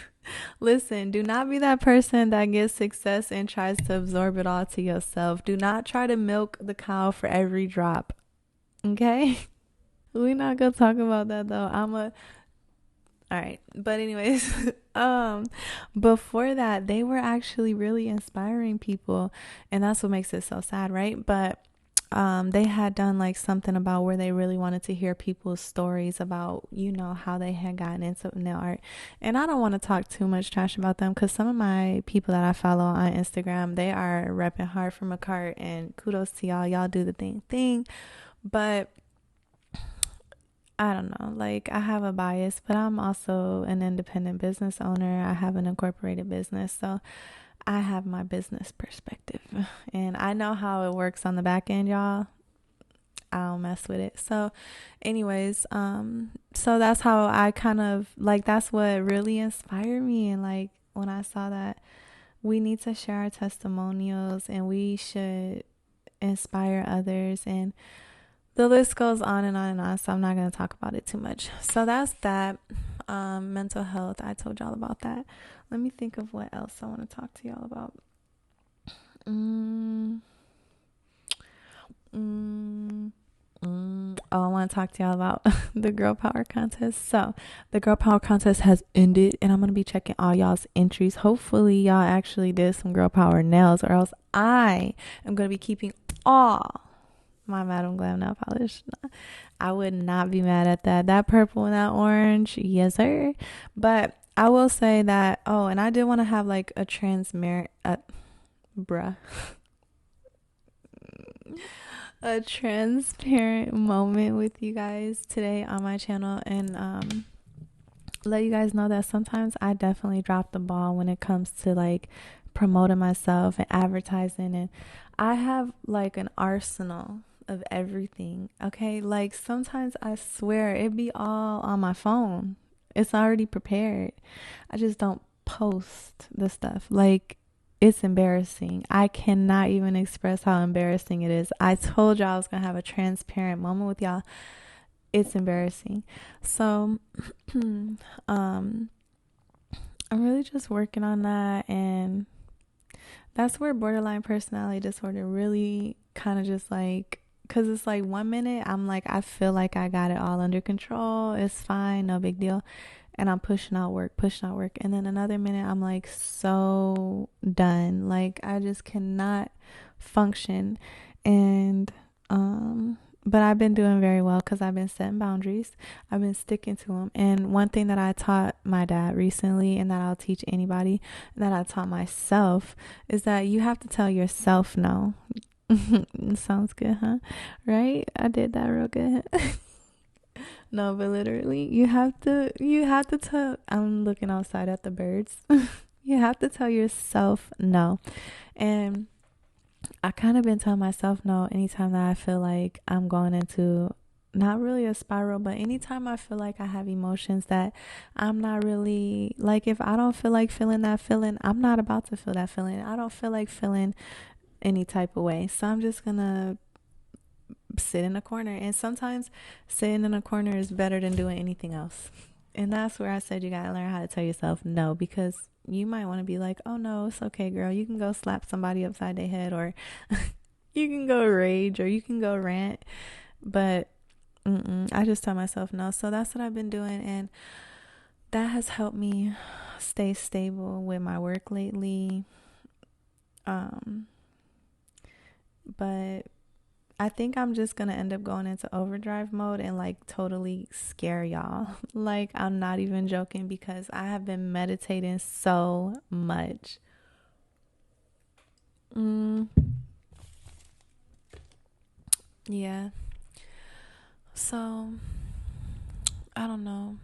Listen, do not be that person that gets success and tries to absorb it all to yourself. Do not try to milk the cow for every drop. Okay? We're not gonna talk about that though. All right. But anyways, before that, they were actually really inspiring people, and that's what makes it so sad, right? But they had done like something about where they really wanted to hear people's stories about, you know, how they had gotten into nail art. And I don't want to talk too much trash about them because some of my people that I follow on Instagram, they are repping hard for 𝑚cart, and kudos to y'all do the thing. But I don't know, like I have a bias, but I'm also an independent business owner. I have an incorporated business, so I have my business perspective and I know how it works on the back end, y'all. I don't mess with it. So anyways, so that's how I kind of like, that's what really inspired me. And like, when I saw that we need to share our testimonials and we should inspire others, and the list goes on and on and on. So I'm not going to talk about it too much. So that's that. Mental health. I told y'all about that. Let me think of what else I want to talk to y'all about. I want to talk to y'all about the girl power contest. So the girl power contest has ended, and I'm going to be checking all y'all's entries. Hopefully y'all actually did some girl power nails, or else I am going to be keeping all my Madam Glam nail polish. I would not be mad at that. That purple and that orange, yes sir. But I will say that, oh, and I did want to have like a transparent a transparent moment with you guys today on my channel, and let you guys know that sometimes I definitely drop the ball when it comes to like promoting myself and advertising, and I have like an arsenal of everything. Okay, like sometimes I swear it be all on my phone. It's already prepared. I just don't post the stuff. Like, it's embarrassing. I cannot even express how embarrassing it is. I told y'all I was gonna have a transparent moment with y'all. It's embarrassing. So I'm really just working on that, and that's where borderline personality disorder really kind of just like, because it's like 1 minute I'm like, I feel like I got it all under control, it's fine, no big deal, and I'm pushing out work, and then another minute I'm like so done, like I just cannot function. And but I've been doing very well because I've been setting boundaries. I've been sticking to them. And one thing that I taught my dad recently, and that I'll teach anybody, and that I taught myself, is that you have to tell yourself no. Sounds good, huh? Right? I did that real good. No, but literally, you have to tell. I'm looking outside at the birds. You have to tell yourself no. And I kind of been telling myself no anytime that I feel like I'm going into not really a spiral, but anytime I feel like I have emotions that I'm not really like, if I don't feel like feeling that feeling, I'm not about to feel that feeling. I don't feel like feeling any type of way. So I'm just gonna sit in a corner. And sometimes sitting in a corner is better than doing anything else. And that's where I said you gotta learn how to tell yourself no, because you might want to be like, oh no, it's okay, girl, you can go slap somebody upside their head, or you can go rage, or you can go rant, but I just tell myself no. So that's what I've been doing, and that has helped me stay stable with my work lately. But I think I'm just gonna end up going into overdrive mode and like totally scare y'all. Like, I'm not even joking, because I have been meditating so much. Yeah. So I don't know.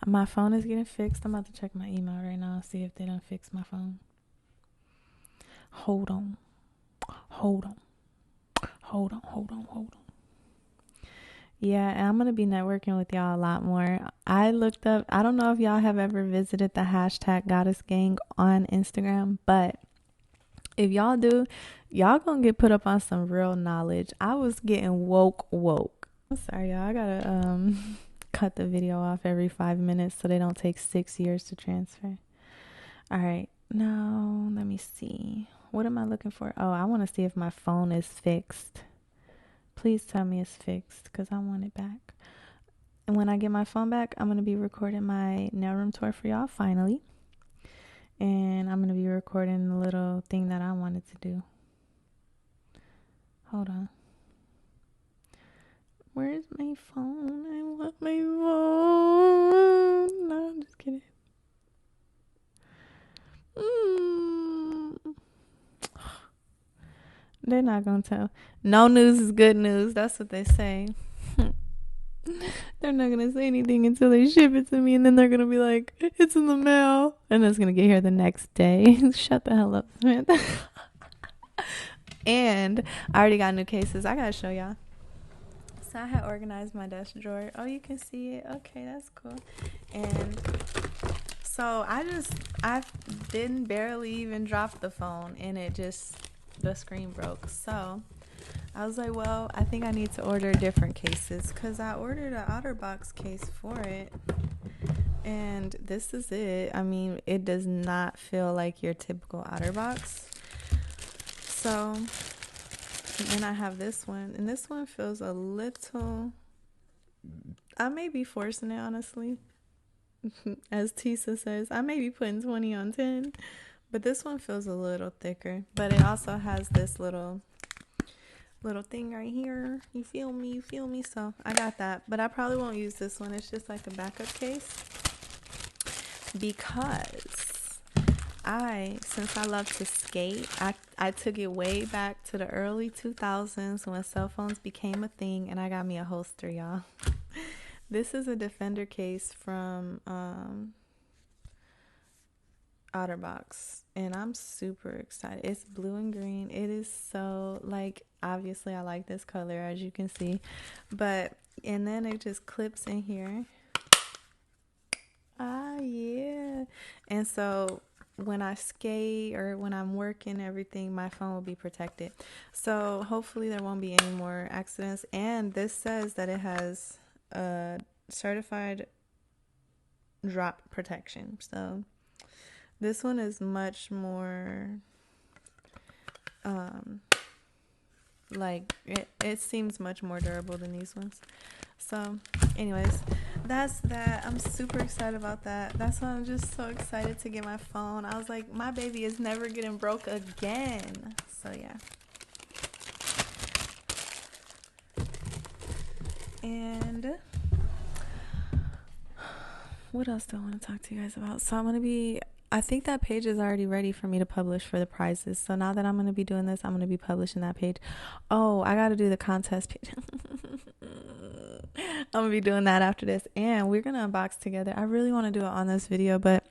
My phone is getting fixed. I'm about to check my email right now, see if they done fix my phone. hold on. Yeah, and I'm going to be networking with y'all a lot more. I looked up, I don't know if y'all have ever visited the hashtag Goddess Gang on Instagram, but if y'all do, y'all gonna get put up on some real knowledge. I was getting woke. I'm sorry, y'all. I gotta cut the video off every 5 minutes so they don't take 6 years to transfer. All right, now let me see. What am I looking for? Oh, I want to see if my phone is fixed. Please tell me it's fixed because I want it back. And when I get my phone back, I'm going to be recording my nail room tour for y'all finally. And I'm going to be recording the little thing that I wanted to do. Hold on. Where's my phone? I want my phone. No, I'm just kidding. They're not going to tell. No news is good news. That's what they say. They're not going to say anything until they ship it to me. And then they're going to be like, it's in the mail. And it's going to get here the next day. Shut the hell up, Samantha. And I already got new cases. I got to show y'all. So I had organized my desk drawer. Oh, you can see it. Okay, that's cool. And so I didn't barely even drop the phone. And the screen broke. So I was like, well, I think I need to order different cases because I ordered an OtterBox case for it. And this is it. I mean, it does not feel like your typical OtterBox. So then I have this one. And this one feels a little... I may be forcing it, honestly. As Tisa says, I may be putting 20 on 10. But this one feels a little thicker. But it also has this little thing right here. You feel me? So I got that. But I probably won't use this one. It's just like a backup case. Because since I love to skate, I took it way back to the early 2000s when cell phones became a thing. And I got me a holster, y'all. This is a Defender case from... OtterBox, and I'm super excited. It's blue and green. It is so, like, obviously I like this color, as you can see, and then it just clips in here. Yeah. And so when I skate or when I'm working, everything, my phone will be protected. So hopefully there won't be any more accidents. And this says that it has certified drop protection. So this one is much more, like, it seems much more durable than these ones. So, anyways, that's that. I'm super excited about that. That's why I'm just so excited to get my phone. I was like, my baby is never getting broke again. So, yeah. And what else do I want to talk to you guys about? So, I think that page is already ready for me to publish for the prizes. So now that I'm going to be doing this, I'm going to be publishing that page. Oh, I got to do the contest page. I'm going to be doing that after this. And we're going to unbox together. I really want to do it on this video, but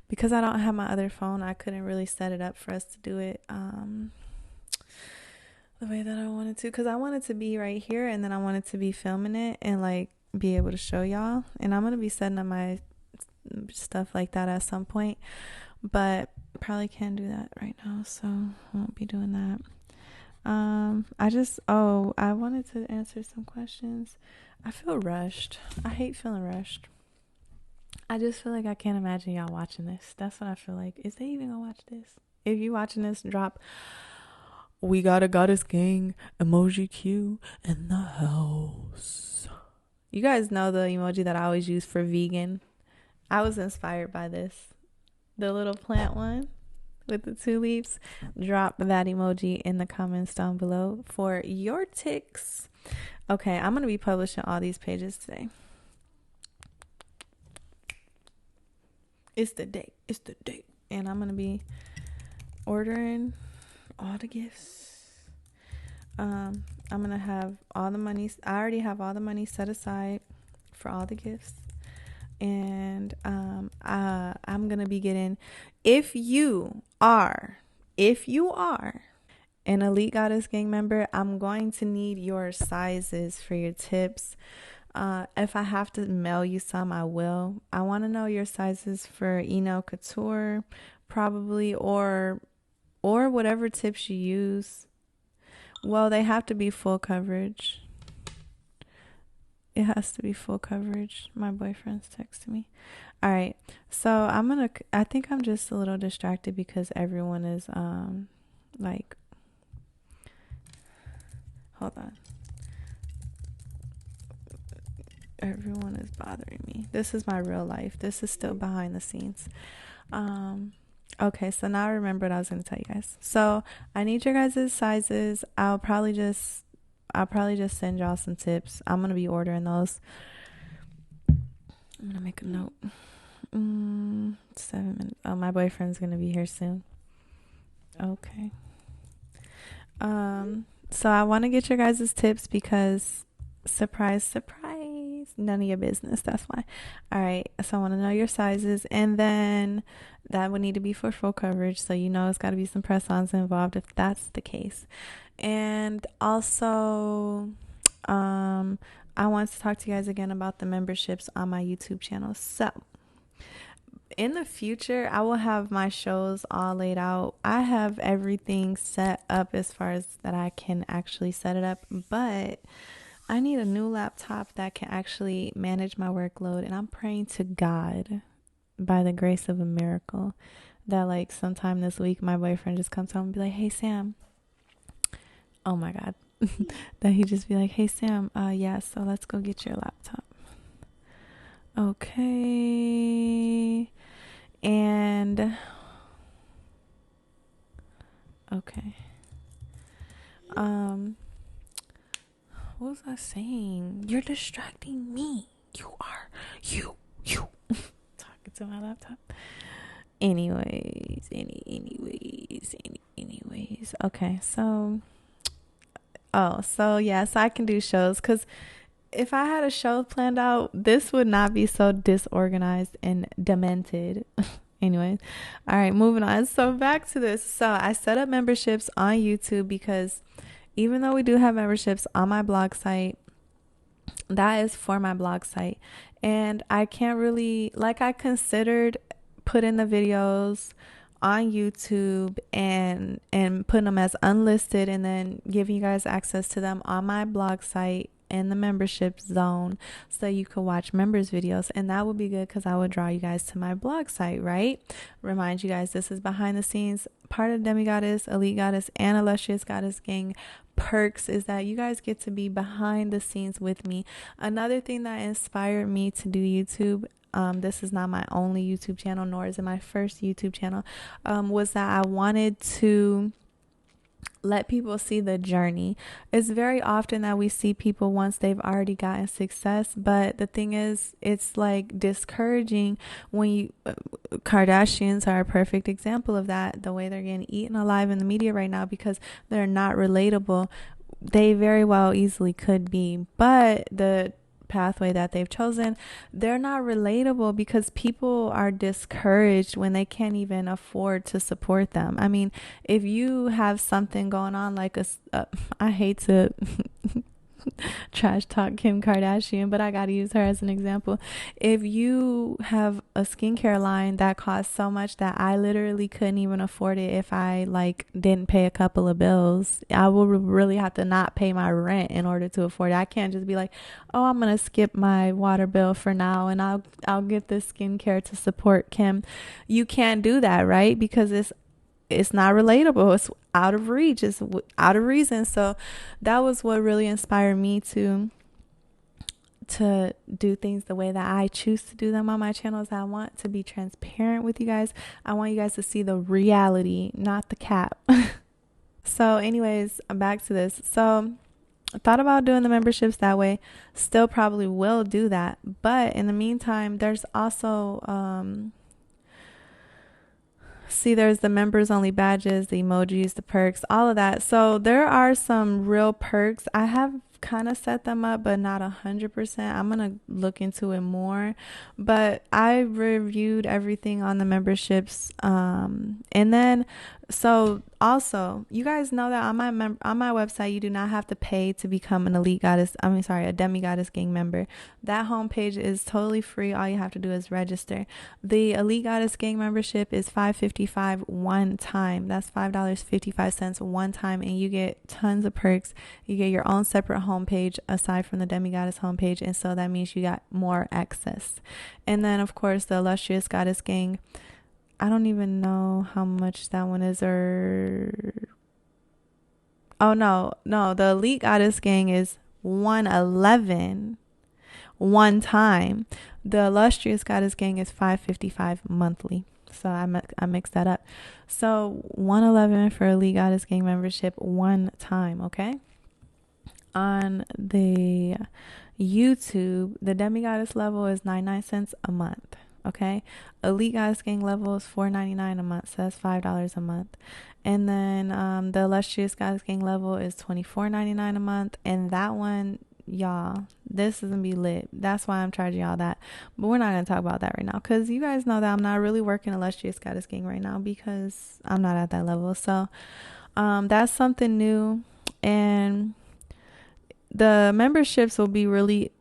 because I don't have my other phone, I couldn't really set it up for us to do it the way that I wanted to. Because I wanted to be right here, and then I wanted to be filming it and, like, be able to show y'all. And I'm going to be setting up my stuff like that at some point, but probably can't do that right now, so I won't be doing that. I wanted to answer some questions. I feel rushed. I hate feeling rushed. I just feel like I can't imagine y'all watching this. That's what I feel like. Is they even gonna watch this? If you watching this, drop "We got a Goddess Gang emoji Q in the house." You guys know the emoji that I always use for vegan. I was inspired by this. The little plant one with the 2 leaves. Drop that emoji in the comments down below for your ticks. Okay, I'm going to be publishing all these pages today. It's the date. And I'm going to be ordering all the gifts. I'm going to have all the money. I already have all the money set aside for all the gifts. And I'm gonna be getting, if you are if you are an Elite Goddess Gang member, I'm going to need your sizes for your tips. If I have to mail you some, I will. I want to know your sizes for 𝑛𝑎𝑖𝑙 Couture, probably, or whatever tips you use. Well, they have to be full coverage. It has to be full coverage. My boyfriend's texting me. All right. So I think I'm just a little distracted because everyone is like, hold on. Everyone is bothering me. This is my real life. This is still behind the scenes. Okay, so now I remember what I was going to tell you guys. So I need your guys' sizes. I'll probably just send y'all some tips. I'm going to be ordering those. I'm going to make a note. 7 minutes. Oh, my boyfriend's going to be here soon. Okay. So I want to get your guys' tips because surprise, none of your business. That's why. All right. So I want to know your sizes, and then that would need to be for full coverage. So it's got to be some press-ons involved if that's the case. And also, I want to talk to you guys again about the memberships on my YouTube channel. So in the future, I will have my shows all laid out. I have everything set up as far as that I can actually set it up, but I need a new laptop that can actually manage my workload. And I'm praying to God, by the grace of a miracle, that like sometime this week, my boyfriend just comes home and be like, hey, Sam. Oh my God. That he just be like, hey, Sam, yeah, so let's go get your laptop. Okay. And okay. What was I saying? You're distracting me. You talking to my laptop. Anyways. Okay, so yeah, so I can do shows, because if I had a show planned out, this would not be so disorganized and demented. Anyways, all right, moving on. So back to this. So I set up memberships on YouTube because even though we do have memberships on my blog site, that is for my blog site. And I can't really, I considered putting the videos on YouTube and putting them as unlisted and then giving you guys access to them on my blog site in the membership zone so you could watch members videos, and that would be good because I would draw you guys to my blog site, right? Remind you guys, this is behind the scenes. Part of Demigoddess, Elite Goddess, and Illustrious Goddess Gang perks is that you guys get to be behind the scenes with me. Another thing that inspired me to do YouTube, this is not my only YouTube channel, nor is it my first YouTube channel, was that I wanted to let people see the journey. It's very often that we see people once they've already gotten success, but the thing is, it's like discouraging when Kardashians are a perfect example of that, the way they're getting eaten alive in the media right now because they're not relatable. They very well easily could be, but the pathway that they've chosen, they're not relatable because people are discouraged when they can't even afford to support them. I mean, if you have something going on like I hate to trash talk Kim Kardashian, but I gotta use her as an example. If you have a skincare line that costs so much that I literally couldn't even afford it if I didn't pay a couple of bills, I will really have to not pay my rent in order to afford it. I can't just be like, oh, I'm gonna skip my water bill for now and I'll get this skincare to support Kim. You can't do that, right? Because it's not relatable. It's out of reach. It's out of reason. So that was what really inspired me to do things the way that I choose to do them on my channels. I want to be transparent with you guys. I want you guys to see the reality, not the cap. So anyways, back to this. So I thought about doing the memberships that way. Still probably will do that. But in the meantime, there's also there's the members only badges, the emojis, the perks, all of that. So there are some real perks. I have kind of set them up, but not 100%. I'm going to look into it more, but I reviewed everything on the memberships. And then, so Also, you guys know that on my website, you do not have to pay to become an elite goddess. A demi-goddess gang member. That homepage is totally free. All you have to do is register. The elite goddess gang membership is $5.55 one time. That's $5.55 one time, and you get tons of perks. You get your own separate homepage aside from the demi-goddess homepage, and so that means you got more access. And then, of course, the illustrious goddess gang. I don't even know how much that one is, oh no, the elite goddess gang is $111 one time. The illustrious goddess gang is $5.55 monthly. So I mixed that up. So $111 for elite goddess gang membership one time, okay? On the YouTube, the demi-goddess level is 99 cents a month. Okay, elite goddess gang level is $4.99 a month, so that's $5 a month. And then the illustrious goddess gang level is $24.99 a month, and that one, y'all, this is gonna be lit. That's why I'm charging y'all that, but we're not gonna talk about that right now, because you guys know that I'm not really working illustrious goddess gang right now because I'm not at that level. So that's something new, and the memberships will be really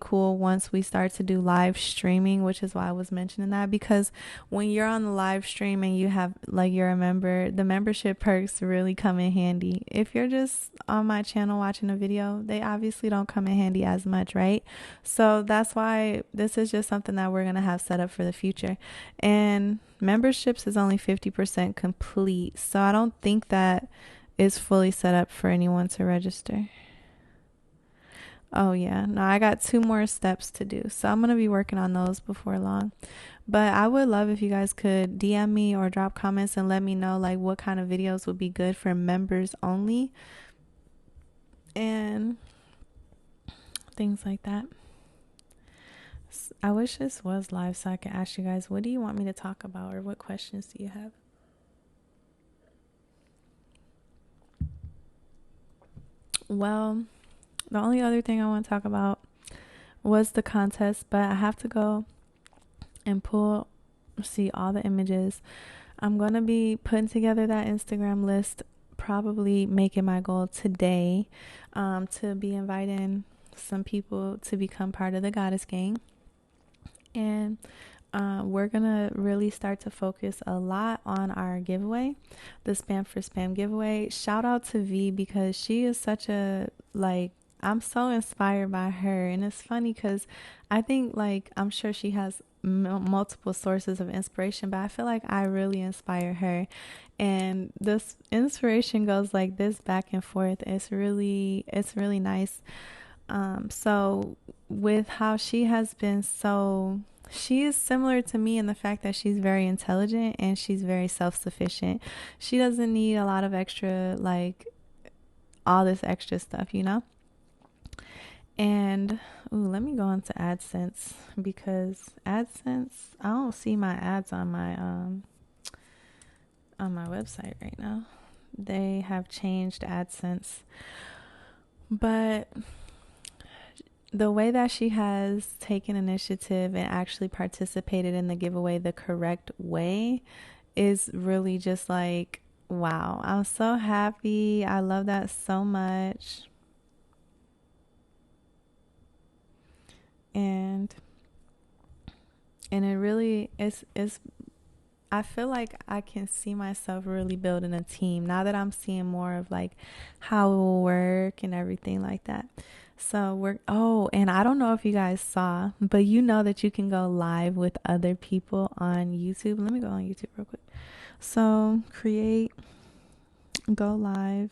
cool once we start to do live streaming, which is why I was mentioning that, because when you're on the live stream and you have, like, you're a member, the membership perks really come in handy. If you're just on my channel watching a video, they obviously don't come in handy as much, right? So that's why this is just something that we're going to have set up for the future. And memberships is only 50% complete, so I don't think that is fully set up for anyone to register. Oh yeah, no, I got 2 more steps to do, so I'm gonna be working on those before long. But I would love if you guys could DM me or drop comments and let me know, like, what kind of videos would be good for members only and things like that. I wish this was live so I could ask you guys, what do you want me to talk about, or what questions do you have? Well, the only other thing I want to talk about was the contest, but I have to go and see all the images. I'm going to be putting together that Instagram list, probably making my goal today to be inviting some people to become part of the goddess gang. And we're going to really start to focus a lot on our giveaway, the Spam for Spam giveaway. Shout out to V, because she is such a, like, I'm so inspired by her. And it's funny because I think, like, I'm sure she has multiple sources of inspiration, but I feel like I really inspire her. And this inspiration goes like this back and forth. It's really nice. So with how she has been, she is similar to me in the fact that she's very intelligent and she's very self-sufficient. She doesn't need a lot of extra, like, all this extra stuff, you know? And let me go into AdSense, because AdSense, I don't see my ads on my website right now. They have changed AdSense, but the way that she has taken initiative and actually participated in the giveaway the correct way is really just like, wow. I'm so happy. I love that so much. And it really is I feel like I can see myself really building a team now that I'm seeing more of, like, how it will work and everything like that. So and I don't know if you guys saw, but you know that you can go live with other people on YouTube. Let me go on YouTube real quick. So go live.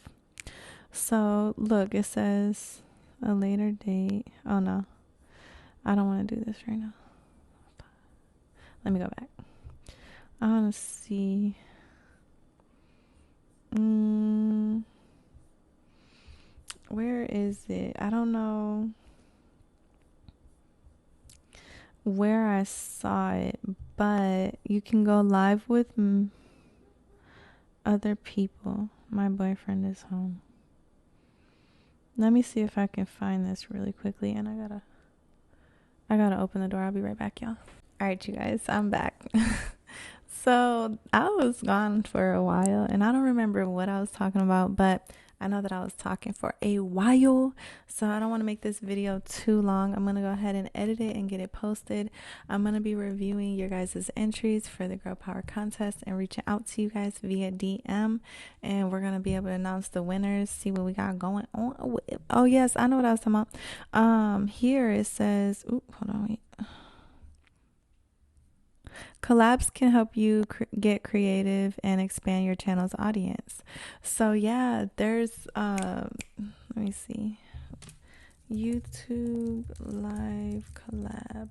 So look, it says a later date. Oh no, I don't want to do this right now. Let me go back. I want to see. Where is it? I don't know where I saw it, but you can go live with other people. My boyfriend is home. Let me see if I can find this really quickly, and I gotta open the door. I'll be right back, y'all. All right, you guys, I'm back. So I was gone for a while and I don't remember what I was talking about, but I know that I was talking for a while. So I don't want to make this video too long. I'm going to go ahead and edit it and get it posted. I'm going to be reviewing your guys' entries for the Girl Power contest and reaching out to you guys via DM. And we're going to be able to announce the winners, see what we got going on. Oh, yes, I know what I was talking about. Here it says, hold on, wait. Collabs can help you get creative and expand your channel's audience. So yeah, there's let me see, YouTube live collab.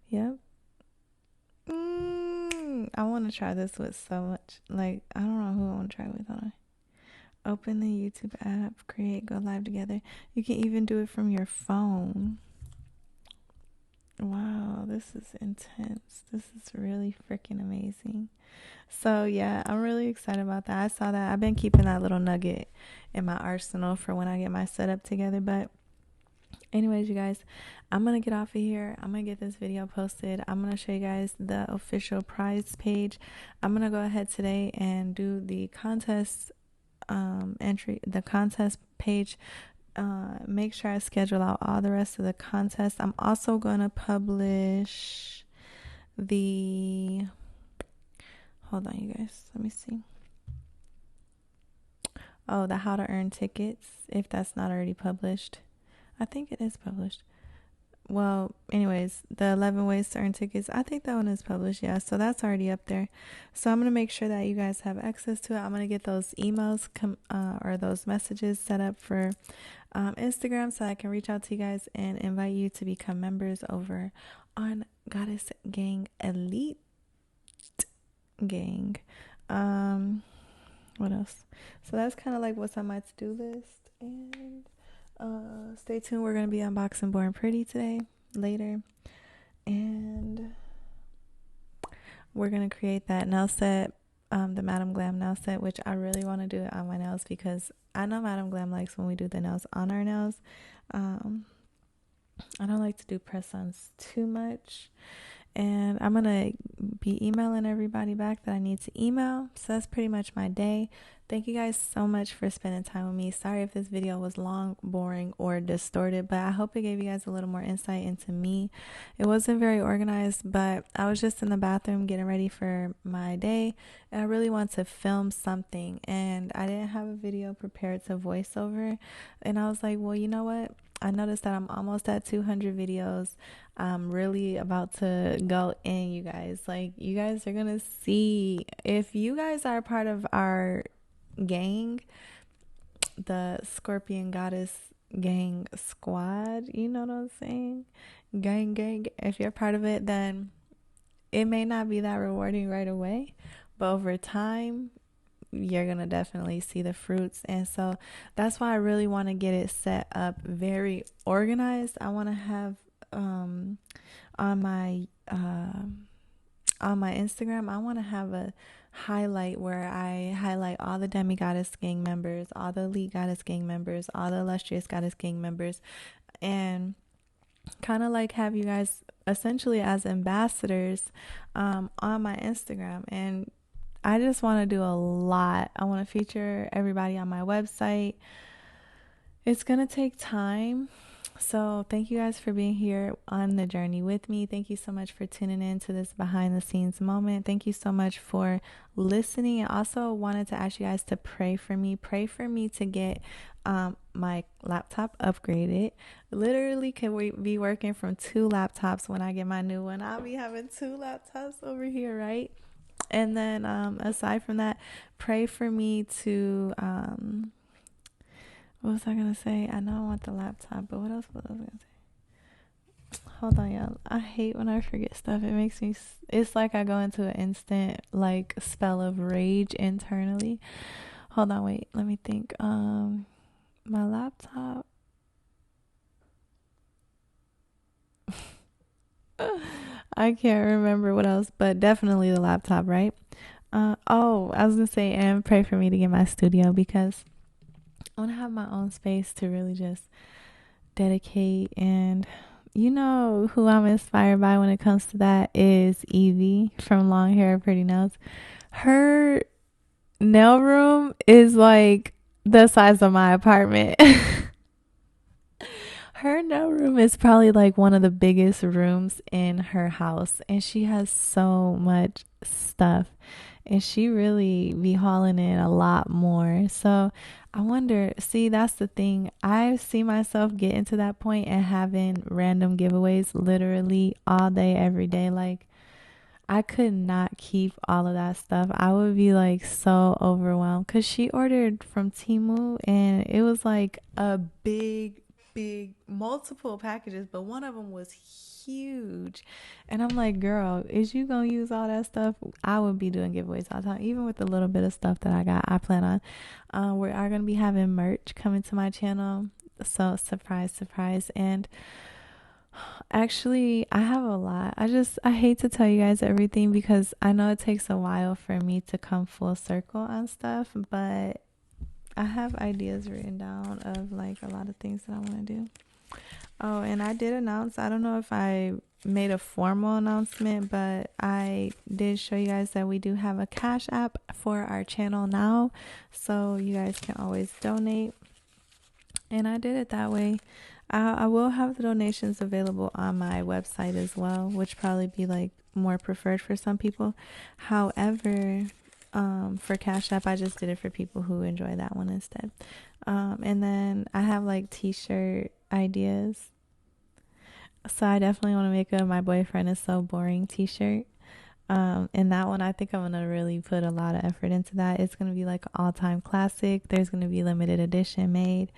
Yep. I want to try this with so much, like, I don't know who I want to try with. Hold on. Open the YouTube app, create, go live together. You can even do it from your phone. Wow, this is intense. This is really freaking amazing. So yeah, I'm really excited about that. I saw that. I've been keeping that little nugget in my arsenal for when I get my setup together. But anyways, you guys, I'm going to get off of here. I'm going to get this video posted. I'm going to show you guys the official prize page. I'm going to go ahead today and do the contest entry, the contest page. Make sure I schedule out all the rest of the contest. I'm also going to publish the, hold on you guys, let me see. Oh, the how to earn tickets, if that's not already published. I think it is published. Well, anyways, the 11 ways to earn tickets, I think that one is published. Yeah, so that's already up there. So I'm going to make sure that you guys have access to it. I'm going to get those emails or those messages set up for Instagram so I can reach out to you guys and invite you to become members over on Goddess Gang Elite Gang. What else? So that's kind of like what's on my to-do list. And stay tuned. We're going to be unboxing Born Pretty today, later. And we're going to create that nail set, the Madam Glam nail set, which I really want to do it on my nails because I know Madam Glam likes when we do the nails on our nails. I don't like to do press-ons too much. And I'm going to be emailing everybody back that I need to email. So that's pretty much my day. Thank you guys so much for spending time with me. Sorry if this video was long, boring, or distorted, but I hope it gave you guys a little more insight into me. It wasn't very organized, but I was just in the bathroom getting ready for my day, and I really want to film something, and I didn't have a video prepared to voice over, and I was like, well, you know what? I noticed that I'm almost at 200 videos. I'm really about to go in, you guys. Like, you guys are gonna see. If you guys are part of our gang, the Scorpion Goddess Gang Squad, you know what I'm saying? Gang. If you're part of it, then it may not be that rewarding right away, but over time, you're gonna definitely see the fruits. And so that's why I really want to get it set up very organized. I want to have on my Instagram, I want to have a highlight where I highlight all the Demi Goddess Gang members, all the Elite Goddess Gang members, all the Illustrious Goddess Gang members, and kind of like have you guys essentially as ambassadors on my Instagram. And I just want to do a lot. I want to feature everybody on my website. It's going to take time. So thank you guys for being here on the journey with me. Thank you so much for tuning in to this behind the scenes moment. Thank you so much for listening. I also wanted to ask you guys to pray for me. Pray for me to get my laptop upgraded. Literally, can we be working from 2 laptops when I get my new one? I'll be having 2 laptops over here, right? And then aside from that, pray for me to what was I gonna say? I know I want the laptop, but what else was I gonna say? Hold on, y'all. I hate when I forget stuff. It makes me, it's like I go into an instant like spell of rage internally. Hold on, wait, let me think. My laptop. I can't remember what else, but definitely the laptop, right? Oh, I was gonna say, and pray for me to get my studio because I want to have my own space to really just dedicate. And you know who I'm inspired by when it comes to that is Evie from Long Hair Pretty Nails. Her nail room is like the size of my apartment. Her nail room is probably like one of the biggest rooms in her house, and she has so much stuff, and she really be hauling in a lot more. So I wonder, see, that's the thing. I see myself getting to that point and having random giveaways literally all day, every day. Like, I could not keep all of that stuff. I would be like so overwhelmed because she ordered from Temu and it was like a big multiple packages, but one of them was huge. And I'm like, girl, is you gonna use all that stuff? I would be doing giveaways all the time, even with the little bit of stuff that I got. I plan on we are gonna be having merch coming to my channel, so surprise. And actually, I have a lot. I hate to tell you guys everything because I know it takes a while for me to come full circle on stuff, but I have ideas written down of like a lot of things that I want to do. Oh, and I did announce, I don't know if I made a formal announcement, but I did show you guys that we do have a Cash App for our channel now, so you guys can always donate. And I did it that way. I will have the donations available on my website as well, which probably be like more preferred for some people. However, for Cash App, I just did it for people who enjoy that one instead. And then I have like t-shirt ideas. So I definitely want to make a "My Boyfriend Is So Boring" t-shirt. And that one, I think I'm going to really put a lot of effort into that. It's going to be like all-time classic. There's going to be limited edition made.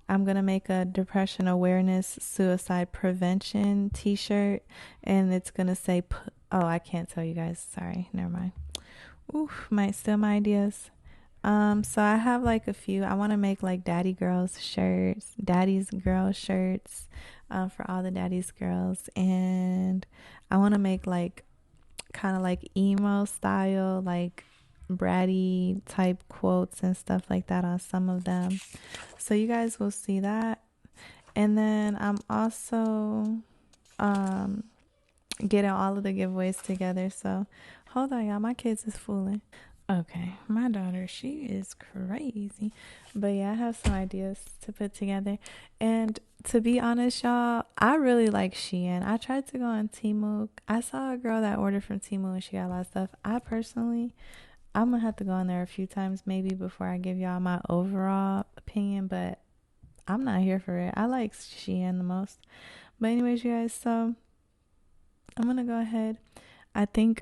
I'm going to make a depression awareness, suicide prevention t-shirt, and it's going to say, oh, I can't tell you guys. Sorry. Never mind. Oof, might steal my ideas. So I have like a few. I want to make like daddy's girl shirts, for all the daddy's girls. And I want to make like kind of like emo style, like bratty type quotes and stuff like that on some of them, so you guys will see that. And then I'm also getting all of the giveaways together. So hold on, y'all, my kids is fooling. Okay, my daughter, she is crazy. But yeah, I have some ideas to put together. And to be honest, y'all, I really like Shein. I tried to go on Temu. I saw a girl that ordered from Temu and she got a lot of stuff. I'm gonna have to go on there a few times maybe before I give y'all my overall opinion, but I'm not here for it. I like Shein the most. But anyways, you guys, so I'm gonna go ahead. I think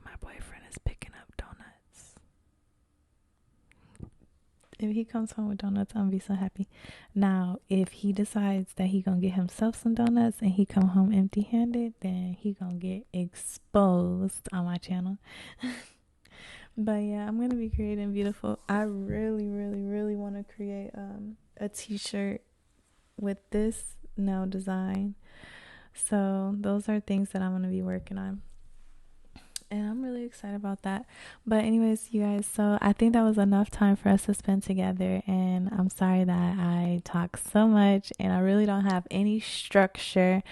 my boyfriend is picking up donuts. If he comes home with donuts, I'm gonna be so happy. Now, if he decides that he gonna get himself some donuts and he come home empty-handed, then he gonna get exposed on my channel. But yeah, I'm gonna be creating beautiful. I really want to create a t-shirt with this nail design. So those are things that I'm gonna be working on, and I'm really excited about that. But anyways, you guys, so I think that was enough time for us to spend together, and I'm sorry that I talk so much and I really don't have any structure,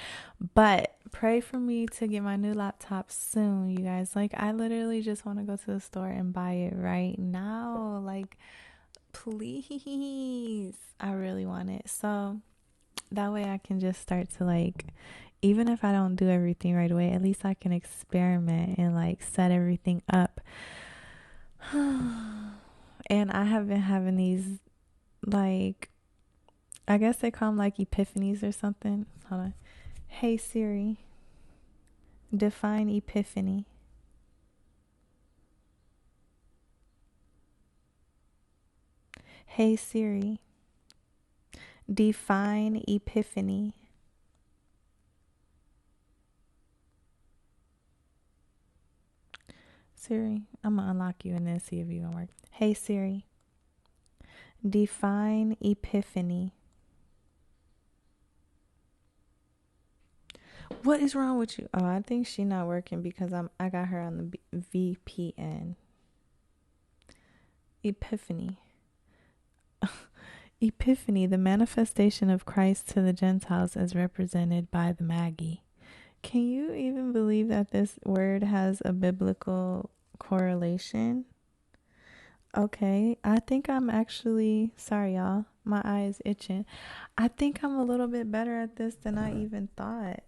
but pray for me to get my new laptop soon, you guys. Like, I literally just want to go to the store and buy it right now. Like, please, I really want it, so that way I can just start to, like, even if I don't do everything right away, at least I can experiment and like set everything up. And I have been having these, like, I guess they call them like epiphanies or something. Hold on. Hey Siri, define epiphany. Hey Siri, define epiphany. Siri, I'm gonna unlock you and then see if you're gonna work. Hey Siri, define epiphany. What is wrong with you? Oh, I think she's not working because I got her on the VPN. Epiphany. Epiphany, the manifestation of Christ to the Gentiles as represented by the Magi. Can you even believe that this word has a biblical correlation? Okay, I think I'm actually, sorry y'all, my eye is itching. I think I'm a little bit better at this than I even thought.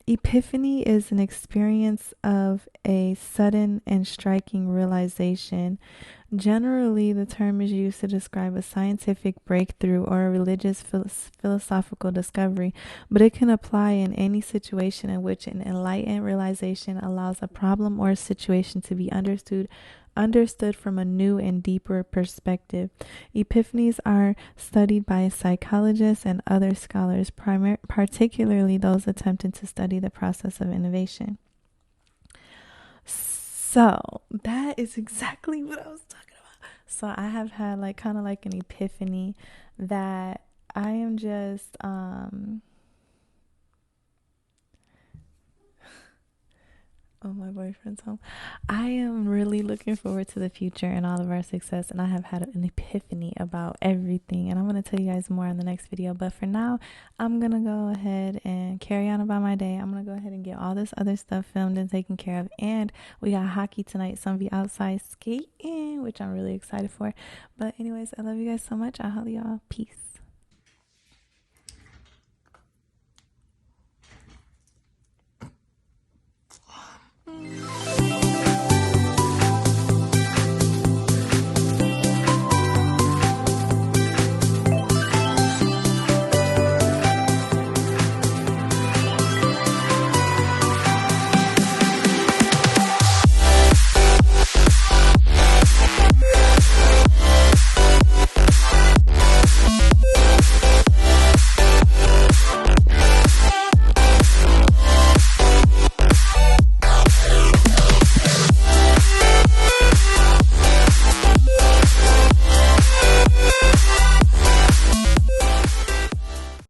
Epiphany is an experience of a sudden and striking realization. Generally, the term is used to describe a scientific breakthrough or a religious philosophical discovery, but it can apply in any situation in which an enlightened realization allows a problem or a situation to be understood from a new and deeper perspective. Epiphanies are studied by psychologists and other scholars, particularly those attempting to study the process of innovation. So that is exactly what I was talking about. So I have had like kind of like an epiphany that I am just oh, my boyfriend's home. I am really looking forward to the future and all of our success, and I have had an epiphany about everything, and I'm going to tell you guys more in the next video. But for now, I'm going to go ahead and carry on about my day. I'm going to go ahead and get all this other stuff filmed and taken care of, and we got hockey tonight, so I'm going to be outside skating, which I'm really excited for. But anyways, I love you guys so much. I'll holler y'all. Peace.